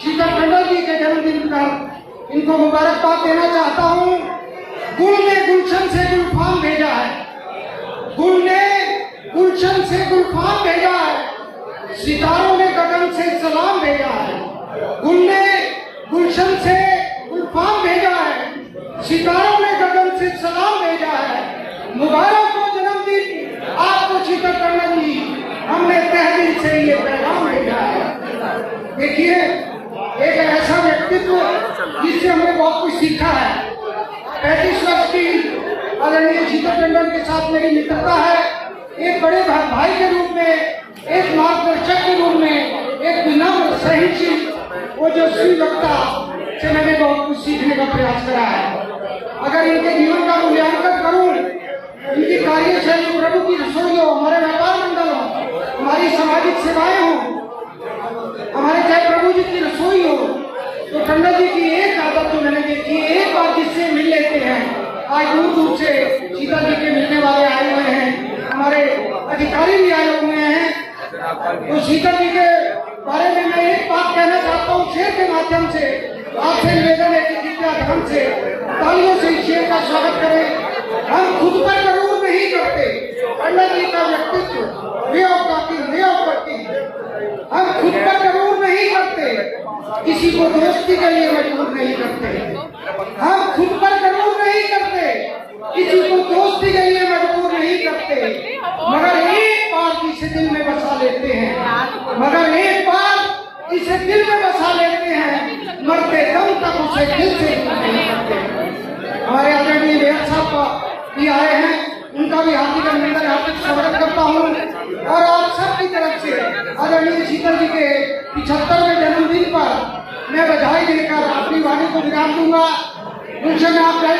शीतल टंडन जी के जन्मदिन पर इनको मुबारकबाद देना चाहता हूँ। गुल ने गुलशन से गुलफाम भेजा है, गुल ने गुलशन से गुलफाम भेजा है, सितारों ने गगन से सलाम भेजा है। गुल ने गुलशन से गुलफाम भेजा है, सितारों ने गगन से सलाम भेजा है। मुबारक हो जन्मदिन आपको शीतल टंडन जी, हमने तहे दिल से ये पैगाम भेजा है। देखिए, एक ऐसा व्यक्तित्व जिससे हमने बहुत कुछ सीखा है। 35 वर्ष की आदरणीय शीतल टंडन के साथ मेरी मित्रता है। एक बड़े भाई के रूप में, एक मार्गदर्शक के रूप में, एक विनम्र सहनशील ओजस्वी वक्ता से मैंने बहुत कुछ सीखने का प्रयास करा है। अगर इनके जीवन का मूल्यांकन करूं, इनकी कार्यशैली, प्रभु की रसोई हो, हमारे व्यापार मंडल हो, हमारी सामाजिक सेवाएं हो, हमारे चाहे प्रभु जी की रसोई हो, तो टंडन जी की एक आदत जो मैंने देखी, एक बार जिससे मिल लेते हैं, आज दूर दूर से शीतल जी के मिलने वाले आए हुए हैं, हमारे अधिकारी भी आए हुए हैं। तो शीतल जी के बारे में मैं एक बात कहना चाहता हूँ, शेर के माध्यम से आपसे निवेदन है कि कृपया ढंग से तालियों से इस शेर का स्वागत करें। हम खुद पर गरूर नहीं करते, टंडन जी का व्यक्तित्व, वे ऑफ टॉकिंग, हम खुद पर गरूर नहीं करते, किसी को दोस्ती के लिए मजबूर नहीं करते। हम खुद पर गरूर नहीं करते, किसी को दोस्ती के लिए मजबूर नहीं करते, मगर एक बार इसे दिल में बसा लेते हैं, मगर एक बार इसे दिल में बसा लेते हैं, मरते दम तक उसे दिल से नहीं करते। हमारे आदरणीय मेयर साहब भी आए हैं, उनका भी हार्दिक अभिनंदन, हार्दिक स्वागत करता हूँ। और आप सबकी तरफ से आदरणीय शीतल जी के 75वें जन्मदिन पर मैं बधाई देकर अपनी वाणी को विराम दूंगा। गुलशन नागपाल,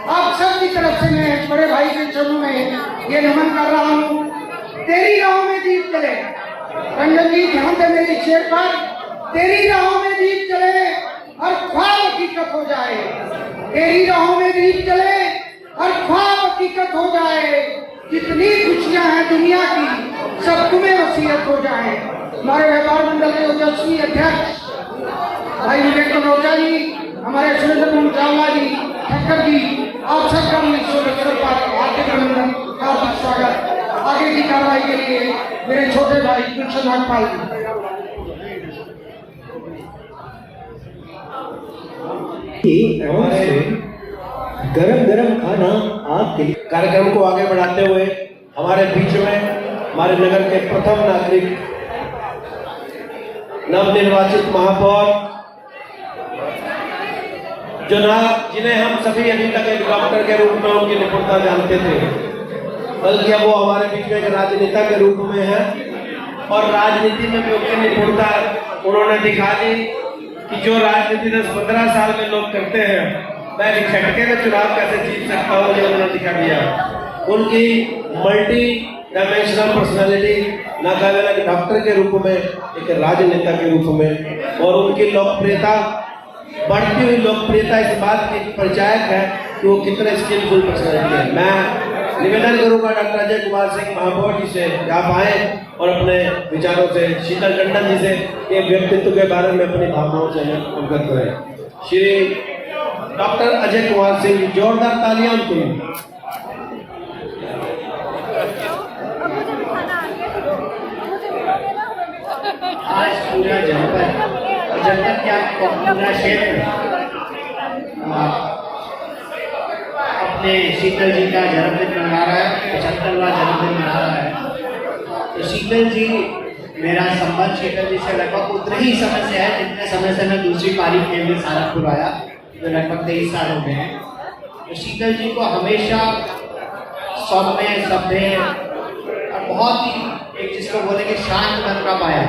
आप सबकी तरफ से मैं बड़े भाई के चरणों में ये नमन कर रहा हूँ। तेरी राहों में दीप जले, टंडन जी ध्यान दे मेरे शेर पर, तेरी राहों में दीप जले हर ख्वाब हकीकत हो जाए, तेरी राहों में दीप जले हर ख्वाब हकीकत हो जाए, जितनी खुशियां हैं दुनिया की सब तुम्हें वसीयत हो जाए। हमारे व्यापार मंडल के ओजस्वी अध्यक्ष भाई विवेक मनोजा जी, हमारे सुरेंद्र चावला जी, ठक्कर जी, आप सबका हार्दिक अभिनंदन, हार्दिक स्वागत। आगे की कार्रवाई के लिए मेरे छोटे भाई गुलशन नागपाल जी।
गरम गरम खाना आपके लिए। कार्यक्रम को आगे बढ़ाते हुए हमारे बीच में हमारे नगर के प्रथम नागरिक, नवनिर्वाचित महापौर, जिन्हें हम सभी अभी तक एक डॉक्टर के रूप में उनकी निपुणता जानते थे, बल्कि अब वो हमारे बीच में एक राजनेता के रूप में है और राजनीति में भी उनकी निपुणता उन्होंने दिखा दी कि जो राजनीति 10-15 साल में लोग करते हैं, मैं एक झटके में चुनाव कैसे जीत सकता हूँ, ये उन्होंने दिखा दिया। उनकी मल्टी डायमेंशनल पर्सनालिटी ना केवल एक डॉक्टर के रूप में, एक राजनेता के रूप में। और उनकी लोकप्रियता, बढ़ती हुई लोकप्रियता इस बात की परिचायक है कि वो कितने स्किलफुल पर्सनैलिटी है। मैं निवेदन करूंगा डॉक्टर अजय कुमार सिंह महापौर जी से आप आए और अपने विचारों से शीतल टंडन जी से के व्यक्तित्व के बारे में अपनी भावनाओं से अवगत करें। श्री डॉक्टर अजय कुमार सिंह, जोरदार तालियां उनके लिए।
आज पूरा जनपद क्या पूरा क्षेत्र अपने शीतल जी का जन्मदिन मना रहा है, 75वां जन्मदिन मना रहा है। तो शीतल जी, मेरा संबंध शीतल जी से लगभग उतने ही समय से है जितने समय से मैं दूसरी पारी खेल में सहारनपुर आया, तो लगभग 23 साल हो गए हैं। तो शीतल जी को हमेशा सौम्य, सभ्य और बहुत ही एक जिसको बोलेंगे शांत मन का पाया,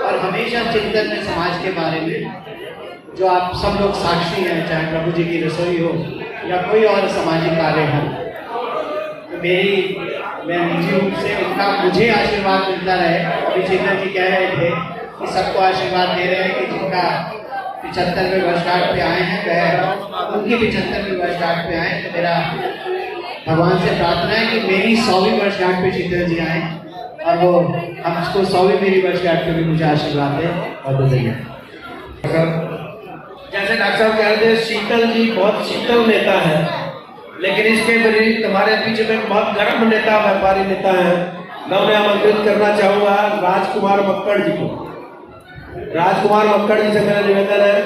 और हमेशा चिंतन में समाज के बारे में, जो आप सब लोग साक्षी हैं, चाहे प्रभु जी की रसोई हो या कोई और सामाजिक कार्य हो। तो मैं निजी रूप से उनका मुझे आशीर्वाद मिलता रहे। अभी शीतल जी कह रहे थे कि सबको आशीर्वाद दे रहे हैं कि जिनका 75वें वर्षगांठ पे आए हैं वह उनकी 75वें वर्षगांठ पे आए। तो मेरा भगवान से प्रार्थना है कि मेरी 100वीं वर्षगांठ पे शीतल जी आए और वो हमको 100वीं मेरी वर्षगांठ पे भी मुझे आशीर्वाद दे। और धन्यवाद।
जैसे डॉक्टर साहब कह रहे थे, शीतल जी बहुत शीतल नेता है, लेकिन इसके विपरीत हमारे बीच में एक बहुत गर्म नेता, व्यापारी नेता है। मैं उन्हें आमंत्रित करना चाहूंगा राजकुमार मक्कड़ जी को। राजकुमार मक्कड़ जी से मेरा निवेदन है,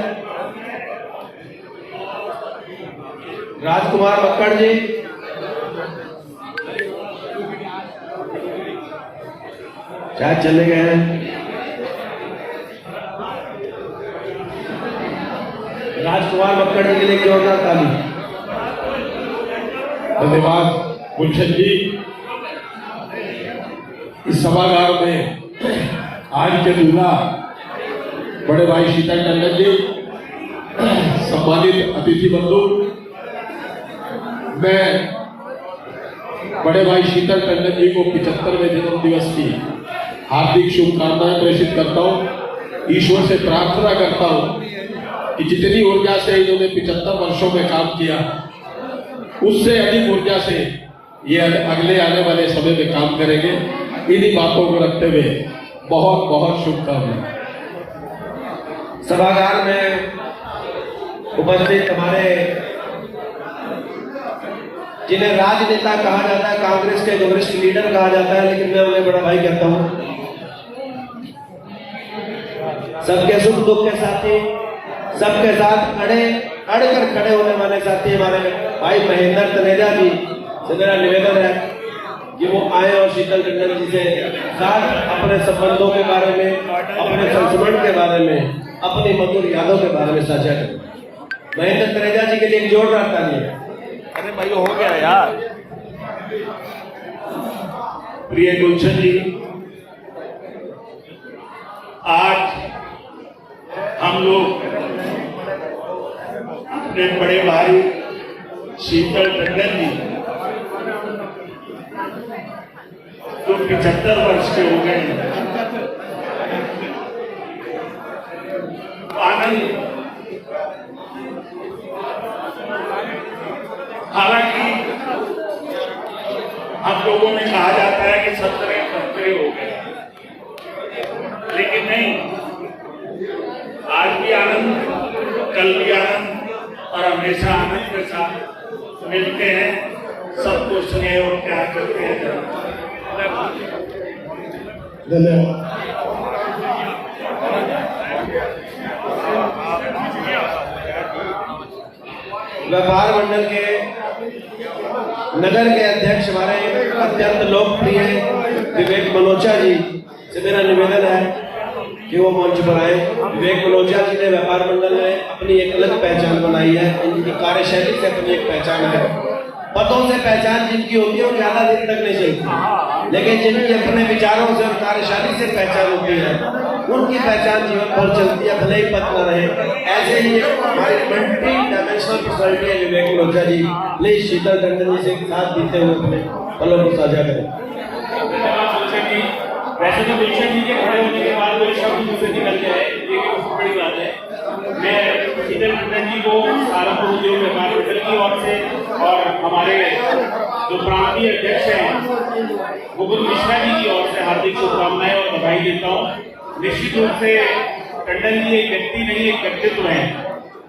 राजकुमार मक्कड़ जी। शायद चले गए हैं। राजकुमार मक्कड़ जी के लिए जोरदार ताली।
धन्यवाद गुलशन जी। इस सभागार में आज के दूल्हा बड़े भाई शीतल टंडन जी, सम्मानित अतिथि बंधु, मैं बड़े भाई शीतल टंडन जी को 75वें जन्म दिवस की हार्दिक शुभकामनाएं प्रेषित करता हूँ। ईश्वर से प्रार्थना करता हूँ कि जितनी ऊर्जा से इन्होंने 75 वर्षों में काम किया, उससे अधिक ऊर्जा से ये अगले आने वाले समय में काम करेंगे। इन्हीं बातों को रखते हुए बहुत बहुत शुभकामनाएं।
सभागार में उपस्थित हमारे, जिन्हें राजनेता कहा जाता है, कांग्रेस के वरिष्ठ लीडर कहा जाता है, लेकिन मैं उन्हें बड़ा भाई कहता हूँ। सबके सुख दुख के साथी, सबके साथ अड़कर खड़े होने वाले साथी हमारे भाई महेंद्र तनेजा जी से मेरा निवेदन है कि वो आए और शीतल टंडन जी से साथ अपने संबंधों के बारे में, अपने संस्मरण के बारे में, अपनी मधुर यादों के बारे में साझा करें। महेंद्र तनेजा जी के लिए एक जोरदार ताली।
अरे भाई हो गया यार। प्रिय गुलशन जी, आज हम लोग अपने बड़े भाई शीतल टंडन जी जो 75 वर्ष के हो गए, आनंद, हालांकि हम लोगों में कहा जाता है कि 70 हो गए, लेकिन नहीं, आज भी आनंद, कल भी आनंद और हमेशा आनंद के साथ मिलते हैं, सबको स्नेह और प्यार करते हैं।
धन्यवाद।
व्यापार मंडल के नगर के अध्यक्ष हमारे अत्यंत लोकप्रिय विवेक मल्होत्रा जी से मेरा निवेदन है कि वो मंच पर आए। विवेक मल्होत्रा जी ने व्यापार मंडल में अपनी एक अलग पहचान बनाई है, इनकी कार्यशैली से अपनी एक पहचान है। पदों से पहचान जिनकी होती है वो ज्यादा दिन तक नहीं चलती, लेकिन जिनकी अपने विचारों से और कार्यशैली से पहचान होती है उनकी पहचान जीवन भर चलती है, भले ही पद न रहे। ऐसे ही हमारी मल्टी डायमेंशनल पर्सनालिटी है विवेक मल्होत्रा जी। प्लीज शीतल टंडन जी से साथ देते हुए अपने पलों को साझा करें।
वैसे तो गुलशन जी के खड़े होने के बाद कोई शब्द मुझसे निकल जाए ये भी बहुत बड़ी बात है। मैं शीतल टंडन जी को सहारनपुर उद्योग व्यापार मंडल की ओर से और हमारे जो प्रांतीय अध्यक्ष हैं मुकुल मिश्रा जी की ओर से हार्दिक शुभकामनाएं और बधाई देता हूँ। निश्चित रूप से टंडन जी एक व्यक्ति नहीं, एक व्यक्तित्व है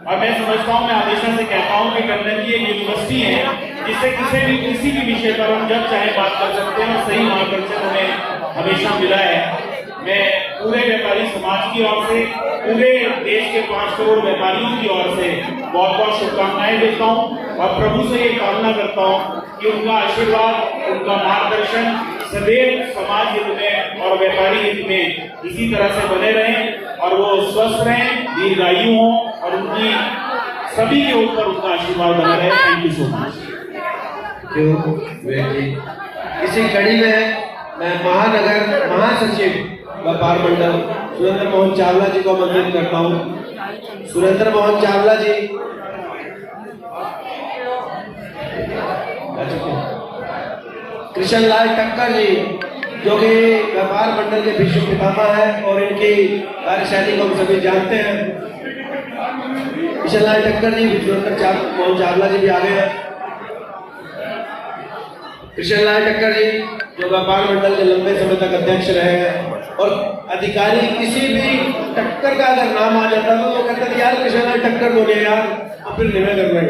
और मैं समझता हूँ, मैं हमेशा से कहता हूँ कि टंडन जी एक यूनिवर्सिटी है जिससे किसी भी विषय पर हम जब चाहे बात कर सकते हैं और सही मार्गदर्शन हमें हमेशा मिला है। मैं पूरे व्यापारी समाज की ओर से, पूरे देश के 5 करोड़ व्यापारियों की ओर से बहुत बहुत शुभकामनाएं देता हूं और प्रभु से ये कामना करता हूं कि उनका आशीर्वाद, उनका मार्गदर्शन सदैव समाज हित में और व्यापारी हित में इसी तरह से बने रहें और वो स्वस्थ रहें, दीर्घायु हों और उनकी सभी के ऊपर उनका आशीर्वाद बना रहे। Thank you so much.
इसी कड़ी में मैं महानगर महासचिव व्यापार मंडल सुरेंद्र मोहन चावला जी को आमंत्रित करता हूँ। सुरेंद्र मोहन चावला जी, कृष्ण लाल टक्कर जी जो कि व्यापार मंडल के भीष्म पितामह हैं और इनकी कार्यशैली को हम सभी जानते हैं। कृष्ण लाल टक्कर जी, सुरेंद्र मोहन चावला जी भी आ गए हैं। कृष्ण लाल टक्कर जी जो व्यापार मंडल के लंबे समय तक अध्यक्ष रहे हैं और अधिकारी किसी भी टक्कर का अगर नाम आ जाता तो वो कहते थे यार कृष्ण लाल टक्कर बोले यार, और फिर निर्णय करना है।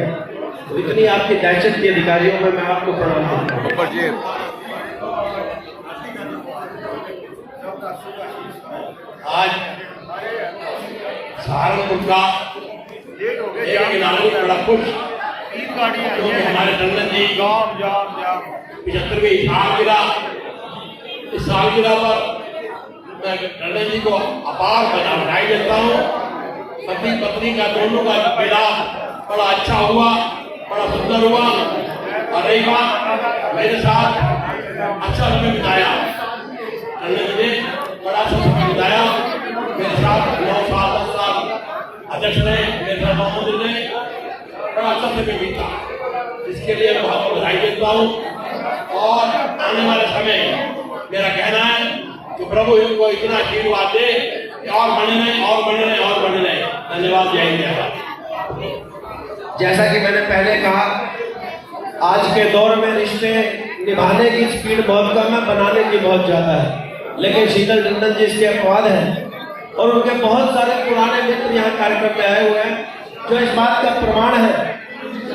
तो इतनी आपकी दहशत की अधिकारियों में मैं आपको प्रणाम करता हूँ।
आज सहारनपुर का एक नागरिक बड़ा खुश क्योंकि हमारे टंडन जी 75वीं सालगिरह पर मैं टंडन जी को अपार बधाई देता हूँ। पति पत्नी का दोनों का मिलाप बड़ा अच्छा हुआ, बड़ा सुंदर हुआ और रही बात मेरे साथ अच्छा समय बिताया। टंडन जी ने बड़ा अच्छा समय बिताया मेरे साथ 9 साल 10 साल अध्यक्ष ने मेरे साथ मोहम्मद ने बड़ा अच्छा समय बीता, इसके लिए मैं बहुत बधाई देता हूँ। और आने वाले समय मेरा कहना है कि प्रभु इनको इतना आशीर्वाद दे कि और बढ़ने और बढ़ने और बढ़ने। धन्यवाद। जय हिंद।
जैसा कि मैंने पहले कहा, आज के दौर में रिश्ते निभाने की स्पीड बहुत कम है, बनाने की बहुत ज्यादा है। लेकिन शीतल टंडन जी इसके अपवाद हैं और उनके बहुत सारे पुराने मित्र यहाँ कार्यक्रम में आए हुए हैं जो इस बात का प्रमाण है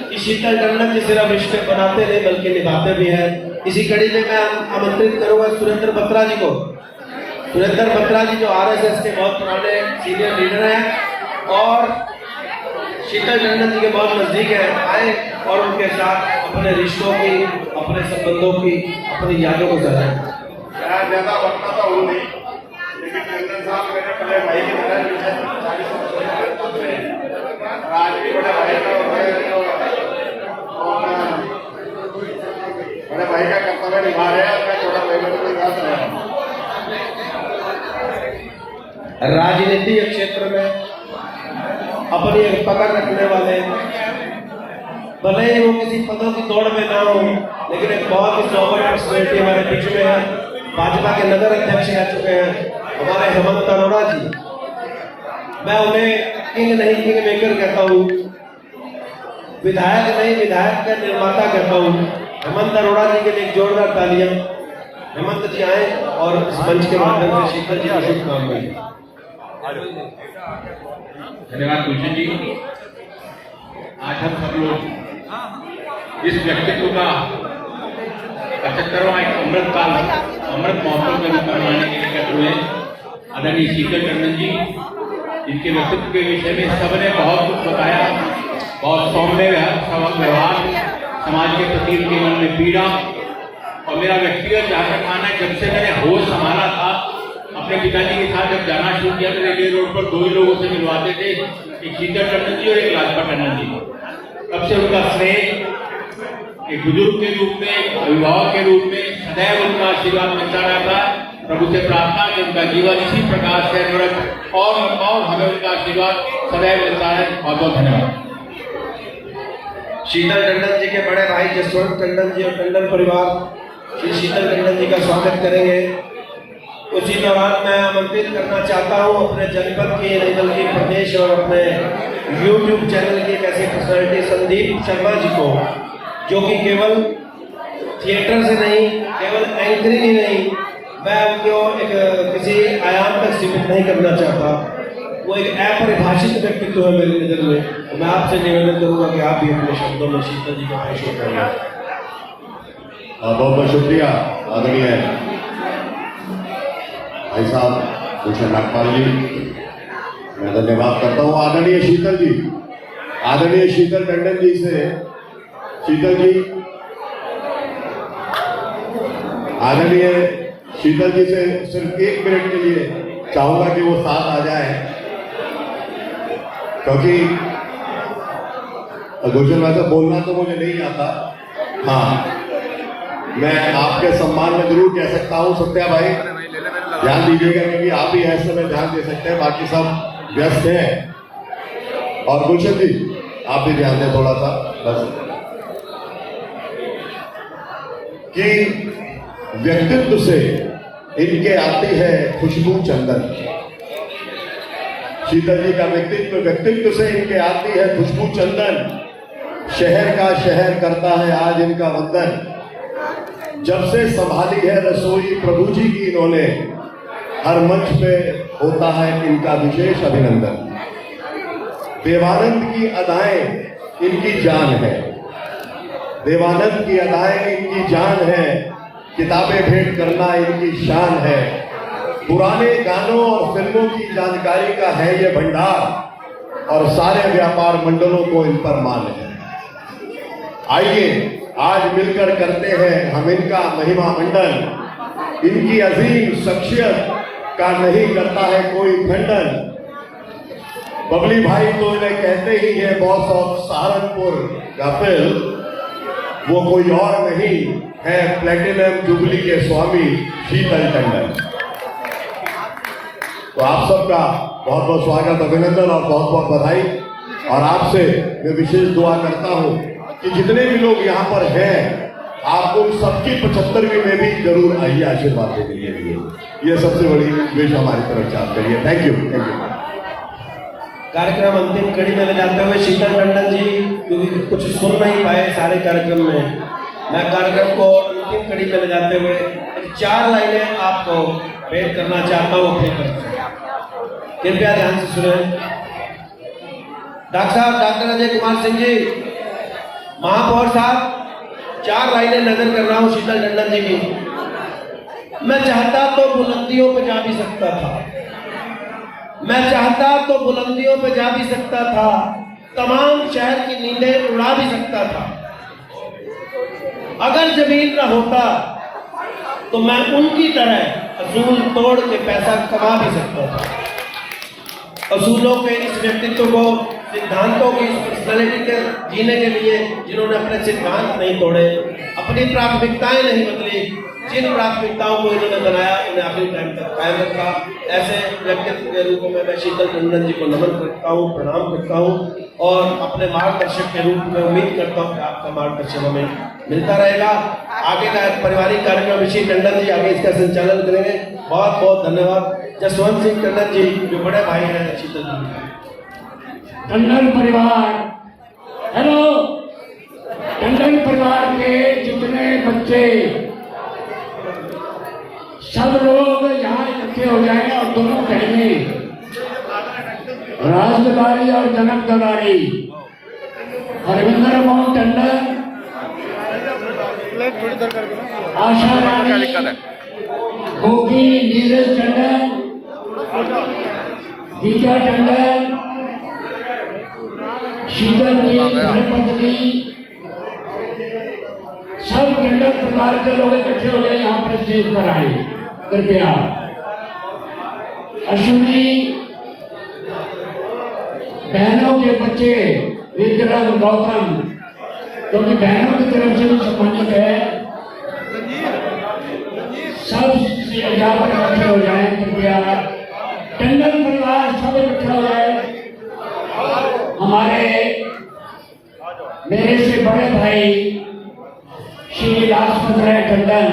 कि शीतल टंडन जी सिर्फ रिश्ते बनाते नहीं बल्कि निभाते भी हैं। इसी कड़ी में मैं आमंत्रित करूंगा सुरेंद्र बत्रा जी को। सुरेंद्र बत्रा जी जो आरएसएस के बहुत पुराने सीनियर लीडर हैं और शीतल टंडन जी के बहुत नजदीक हैं, आए और उनके साथ अपने रिश्तों की, अपने संबंधों की, अपनी यादों को सजाएं।
ज्यादा वक्त तो हो नहीं, लेकिन टंडन साहब मेरे बड़े भाई की तरह 40 आज भी बड़े भाई का बड़े भाई का कर्तव्य निभा रहे हैं। मैं छोटा भाई को निभा रहा हूँ।
राजनीतिक क्षेत्र में अपनी एक पकड़ रखने वाले, भले ही वो किसी पदों की दौड़ में ना हो, लेकिन एक बहुत ही सोबर पर्सनैलिटी हमारे बीच में है। भाजपा के नगर अध्यक्ष रह चुके हैं हमारे हेमंत अरोड़ा जी। मैं उन्हें किंग नहीं किंग मेकर कहता हूँ, विधायक नहीं विधायक का निर्माता कहता हूँ। हेमंत अरोड़ा जी के लिए जोरदार तालियां। हेमंत जी आए और इस मंच के माध्यम से शीतल जी को शुभकामनाएं।
धन्यवाद गुलशन जी। आज हम सब लोग इस व्यक्तित्व का 75वां एक अमृत महोत्सव का रूप मनाने के लिए इकट्ठे हुए। आदरणीय शीतल टंडन जी, इनके व्यक्तित्व के विषय में सबने बहुत कुछ बताया, बहुत सौम्य व्यवहार, समाज के प्रति उनके मन में पीड़ा। और मेरा व्यक्तिगत जहाँ तक मानना है, जब से मैंने होश संभाला था अपने पिताजी के साथ जब जाना शुरू किया तो रेलवे रोड पर 2 ही लोगों से मिलवाते थे, एक शीतल टंडन जी और एक लाजपत टंडन जी। तब से उनका स्नेह एक बुजुर्ग के रूप में, अभिभावक के रूप में सदैव उनका आशीर्वाद मिलता रहता है। प्रभु से प्रार्थना कि उनका जीवन इसी प्रकार से अनवरत और हमें उनका आशीर्वाद सदैव मिलता है। बहुत बहुत धन्यवाद।
शीतल टंडन जी के बड़े भाई जसवंत टंडन जी और टंडन परिवार श्री शीतल टंडन जी का स्वागत करेंगे। उसी दौरान मैं आमंत्रित करना चाहता हूं अपने जनपद के, नहीं बल्कि प्रदेश और अपने YouTube चैनल की एक ऐसी पर्सनैलिटी संदीप शर्मा जी को, जो कि केवल थिएटर से नहीं, केवल एंकरिंग ही नहीं, मैं उनको एक किसी आयाम तक सीमित नहीं करना चाहता। वो एक अपरिभाषित व्यक्तित्व है मेरी नजर में। तो मैं आपसे निवेदन करूंगा कि आप भी अपने शब्दों में शीतल जी का पेश करेंगे।
बहुत बहुत शुक्रिया आदरणीय भाई साहब गुलशन नागपाल जी, मैं धन्यवाद करता हूँ। आदरणीय शीतल जी, आदरणीय शीतल टंडन जी से, शीतल जी, आदरणीय शीतल जी से सिर्फ 1 मिनट के लिए चाहूंगा कि वो साथ आ जाए, क्योंकि गुलशन भाई साहब बोलना तो मुझे नहीं आता। हाँ, मैं आपके सम्मान में जरूर कह सकता हूँ सत्या भाई, ध्यान दीजिएगा, क्योंकि आप ही ऐसे में ध्यान दे सकते हैं, बाकी सब व्यस्त हैं। और गुलशन जी आप भी ध्यान दें थोड़ा सा बस, कि व्यक्तित्व से इनके आती है खुशबू चंदन। शीतल जी का व्यक्तित्व से इनके आती है खुशबू चंदन। शहर का शहर करता है आज इनका वंदन। जब से संभाली है रसोई प्रभु जी की इन्होंने, हर मंच पे होता है इनका विशेष अभिनंदन। देवानंद की अदाएं इनकी जान है, देवानंद की अदाएं इनकी जान है। किताबें भेंट करना इनकी शान है। पुराने गानों और फिल्मों की जानकारी का है ये भंडार, और सारे व्यापार मंडलों को इन पर मान है। आइए आज मिलकर करते हैं हम इनका महिमा मंडन। इनकी अजीम शख्सियत का नहीं करता है कोई खंडन। बबली भाई तो इन्हें कहते ही है बॉस ऑफ सहारनपुर गफिल, वो कोई और नहीं है प्लेटिनम जुबली के स्वामी शीतल टंडन। तो आप सबका बहुत बहुत स्वागत, अभिनंदन और बहुत बहुत बधाई। और आपसे मैं विशेष दुआ करता हूं कि जितने भी लोग यहाँ पर हैं, आप उन सबकी 75वीं में भी जरूर आइए आशीर्वाद देने के लिए। ये सबसे बड़ी विश हमारी तरफ से आप करिए। Thank you, thank you.
कार्यक्रम अंतिम कड़ी में ले जाते हुए शीतल टंडन जी, क्योंकि कुछ सुन नहीं पाए सारे कार्यक्रम में, मैं कार्यक्रम को अंतिम कड़ी में ले जाते हुए 4 लाइनें आपको भेंट करना चाहता हूँ अपनी तरफ से। कृपया ध्यान से सुने। डॉक्टर साहब, डॉक्टर अजय कुमार सिंह जी, महापौर साहब, 4 लाइनें नजर कर रहा हूं शीतल टंडन जी की। मैं चाहता तो बुलंदियों पे जा भी सकता था, मैं चाहता तो बुलंदियों पे जा भी सकता था, तमाम शहर की नींदें उड़ा भी सकता था। अगर जमीन न होता तो मैं उनकी तरह असूल तोड़ के पैसा कमा भी सकता था। असूलों के इस व्यक्तित्व को, सिद्धांतों की इस पर्सनैलिटी के जीने के लिए जिन्होंने अपने सिद्धांत नहीं तोड़े, अपनी प्राथमिकताएं नहीं बदली, जिन प्राथमिकताओं को इन्होंने बनाया उन्हें आखिरी टाइम तक कायम रखा, ऐसे व्यक्तित्व के रूप में मैं शीतल टंडन जी को नमन करता हूँ, प्रणाम करता हूँ। और अपने मार्गदर्शक के रूप में उम्मीद करता हूँ कि आपका मार्गदर्शन हमें मिलता रहेगा। आगे का एक पारिवारिक कार्यक्रम ऋषि टंडन जी आगे इसका संचालन करेंगे। बहुत बहुत धन्यवाद। जसवंत सिंह टंडन जी जो बड़े भाई हैं शीतल जी।
टंडन परिवार, हेलो, टंडन परिवार के जितने बच्चे, सब लोग यहाँ इकट्ठे हो जाएं और दोनों कहेंगे राज दुलारी और जनक दुलारी, हरविंदर मोहन टंडन, आशा रानी, गोगी नीरज टंडन, गीता टंडन, शीतल जी, धर्मपत्नी, सब टंडन परिवार के लोग इकट्ठे हो गए यहाँ पर स्टेज पर आए। कृपया अश्विनी बहनों के बच्चे विक्रम गौतम, क्योंकि बहनों की तरफ से भी सम्मानित है, सब यहाँ पर इकट्ठे हो जाए। कृपया टंडन परिवार सब इकट्ठे हो जाए। हमारे मेरे से बड़े भाई श्री लाजपत राय टंडन,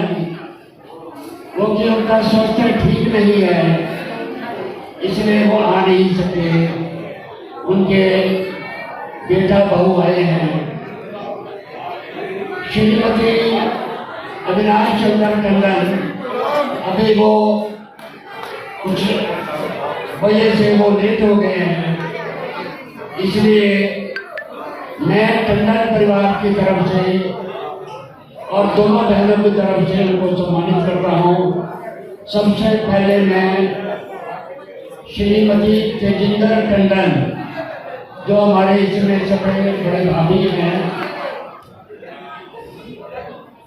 क्योंकि उनका स्वास्थ्य ठीक नहीं है, इसलिए वो आ नहीं सके। उनके बेटा बहू आए हैं। श्रीमती अविनाश चंद्र टंडन, अभी वो कुछ वजह से वो लेट हो गए हैं, इसलिए मैं टंडन परिवार की तरफ से और दोनों बहनों की तरफ से उनको सम्मानित करता हूँ। सबसे पहले मैं श्रीमती तेजिंदर टंडन, जो हमारे इसमें सबसे बड़े भाभी हैं,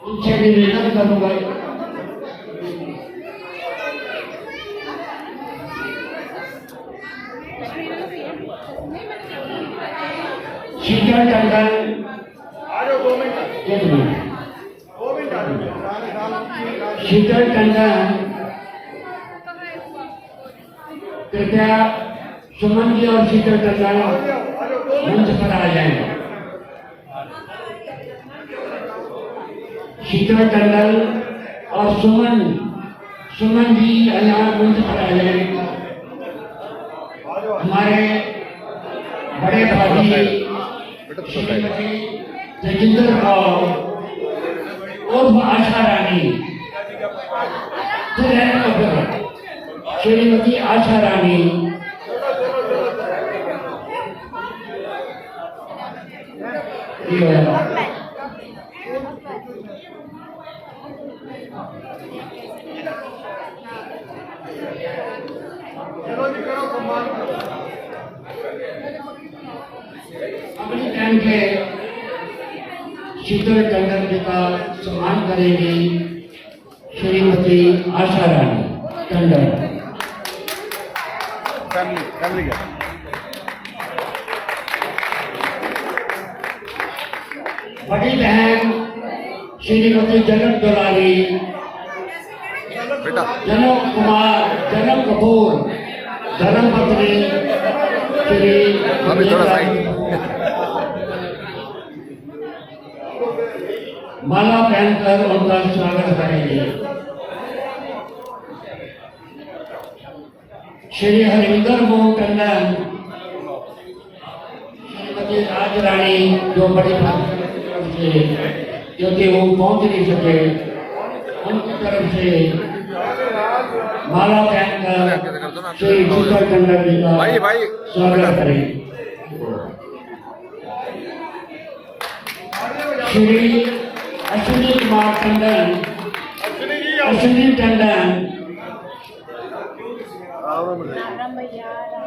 उनसे निवेदन करूँगा शीतल टंडन, शीतल टंडन कृपया सुमन जी और शीतल टंडन मंच पर आ जाएं। शीतल टंडन और सुमन जी यहाँ मंच पर आ जाएं। हमारे बड़े भाभी श्रीमती तेजिंदर कौर उर्फ आशा रानी, श्रीमती आशा रानी, अगली टाइम के शीतल टंडन जी का सम्मान करेंगी श्रीमती आशा रानी टंडन। बड़ी बहन श्रीमती जनक दुलारी, जनक कुमार, जनक कपूर, धर्मपत्नी श्री माला पहनकर उनका स्वागत करेंगे। श्री हरिंदर मोहन टंडन, श्रीमती राज रानी, जो बड़ी तरफ से, क्योंकि वो पहुंच नहीं सके, उनकी तरफ से माला पहनकर श्री शीतल टंडन जी का स्वागत करें। श्री अश्विनी कुमार टंडन, अश्विनी टंडन,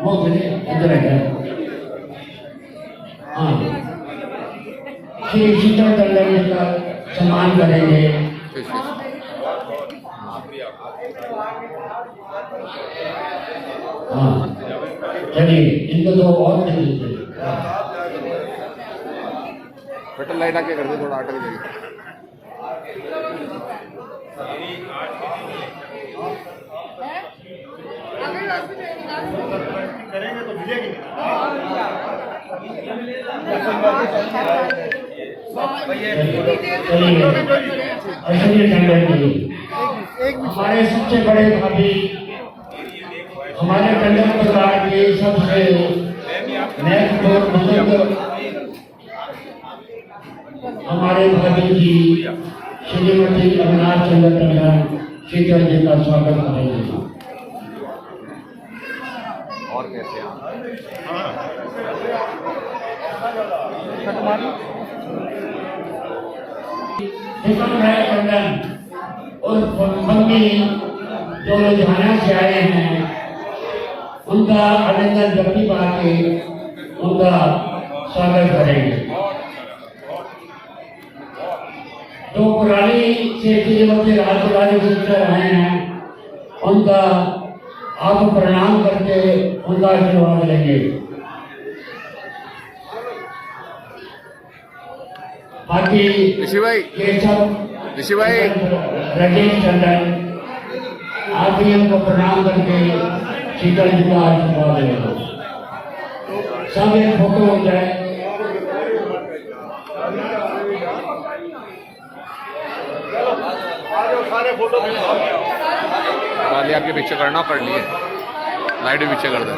वो इधर है। हाँ, श्री शीतल टंडन जी का सम्मान करेंगे। हाँ, चलिए इनको तो और दे दीजिए।
बटन लाइट आके कर दे, थोड़ा आटा दे।
करेंगे तो मिलेगी।
हमारे सबसे बड़े भाभी, हमारे टंडन परिवार के सबसे महत्वपूर्ण बुजुर्ग हमारे भाभी जी श्रीमती अविनाश चंद्र टंडन शीतल जी का स्वागत करेंगे।
और कैसे
टंडन और मम्मी जो लुधियाना से आए हैं, उनका अभिनंदन जबकि पाके उनका स्वागत करेंगे। जो पुरानी से श्रीमती राजकुमारी सिस्टर आए हैं, उनका आप प्रणाम करके उनका आशीर्वाद लेंगे। बाकी
ऋषि भाई
राजेश टंडन, आप भी उनको प्रणाम करके शीतल जी का आशीर्वाद लेंगे। सब एक फोटो हो जाए।
सारे फोटो
गाली आपके पीछे करना कर लिए लाइट भी पीछे कर दे।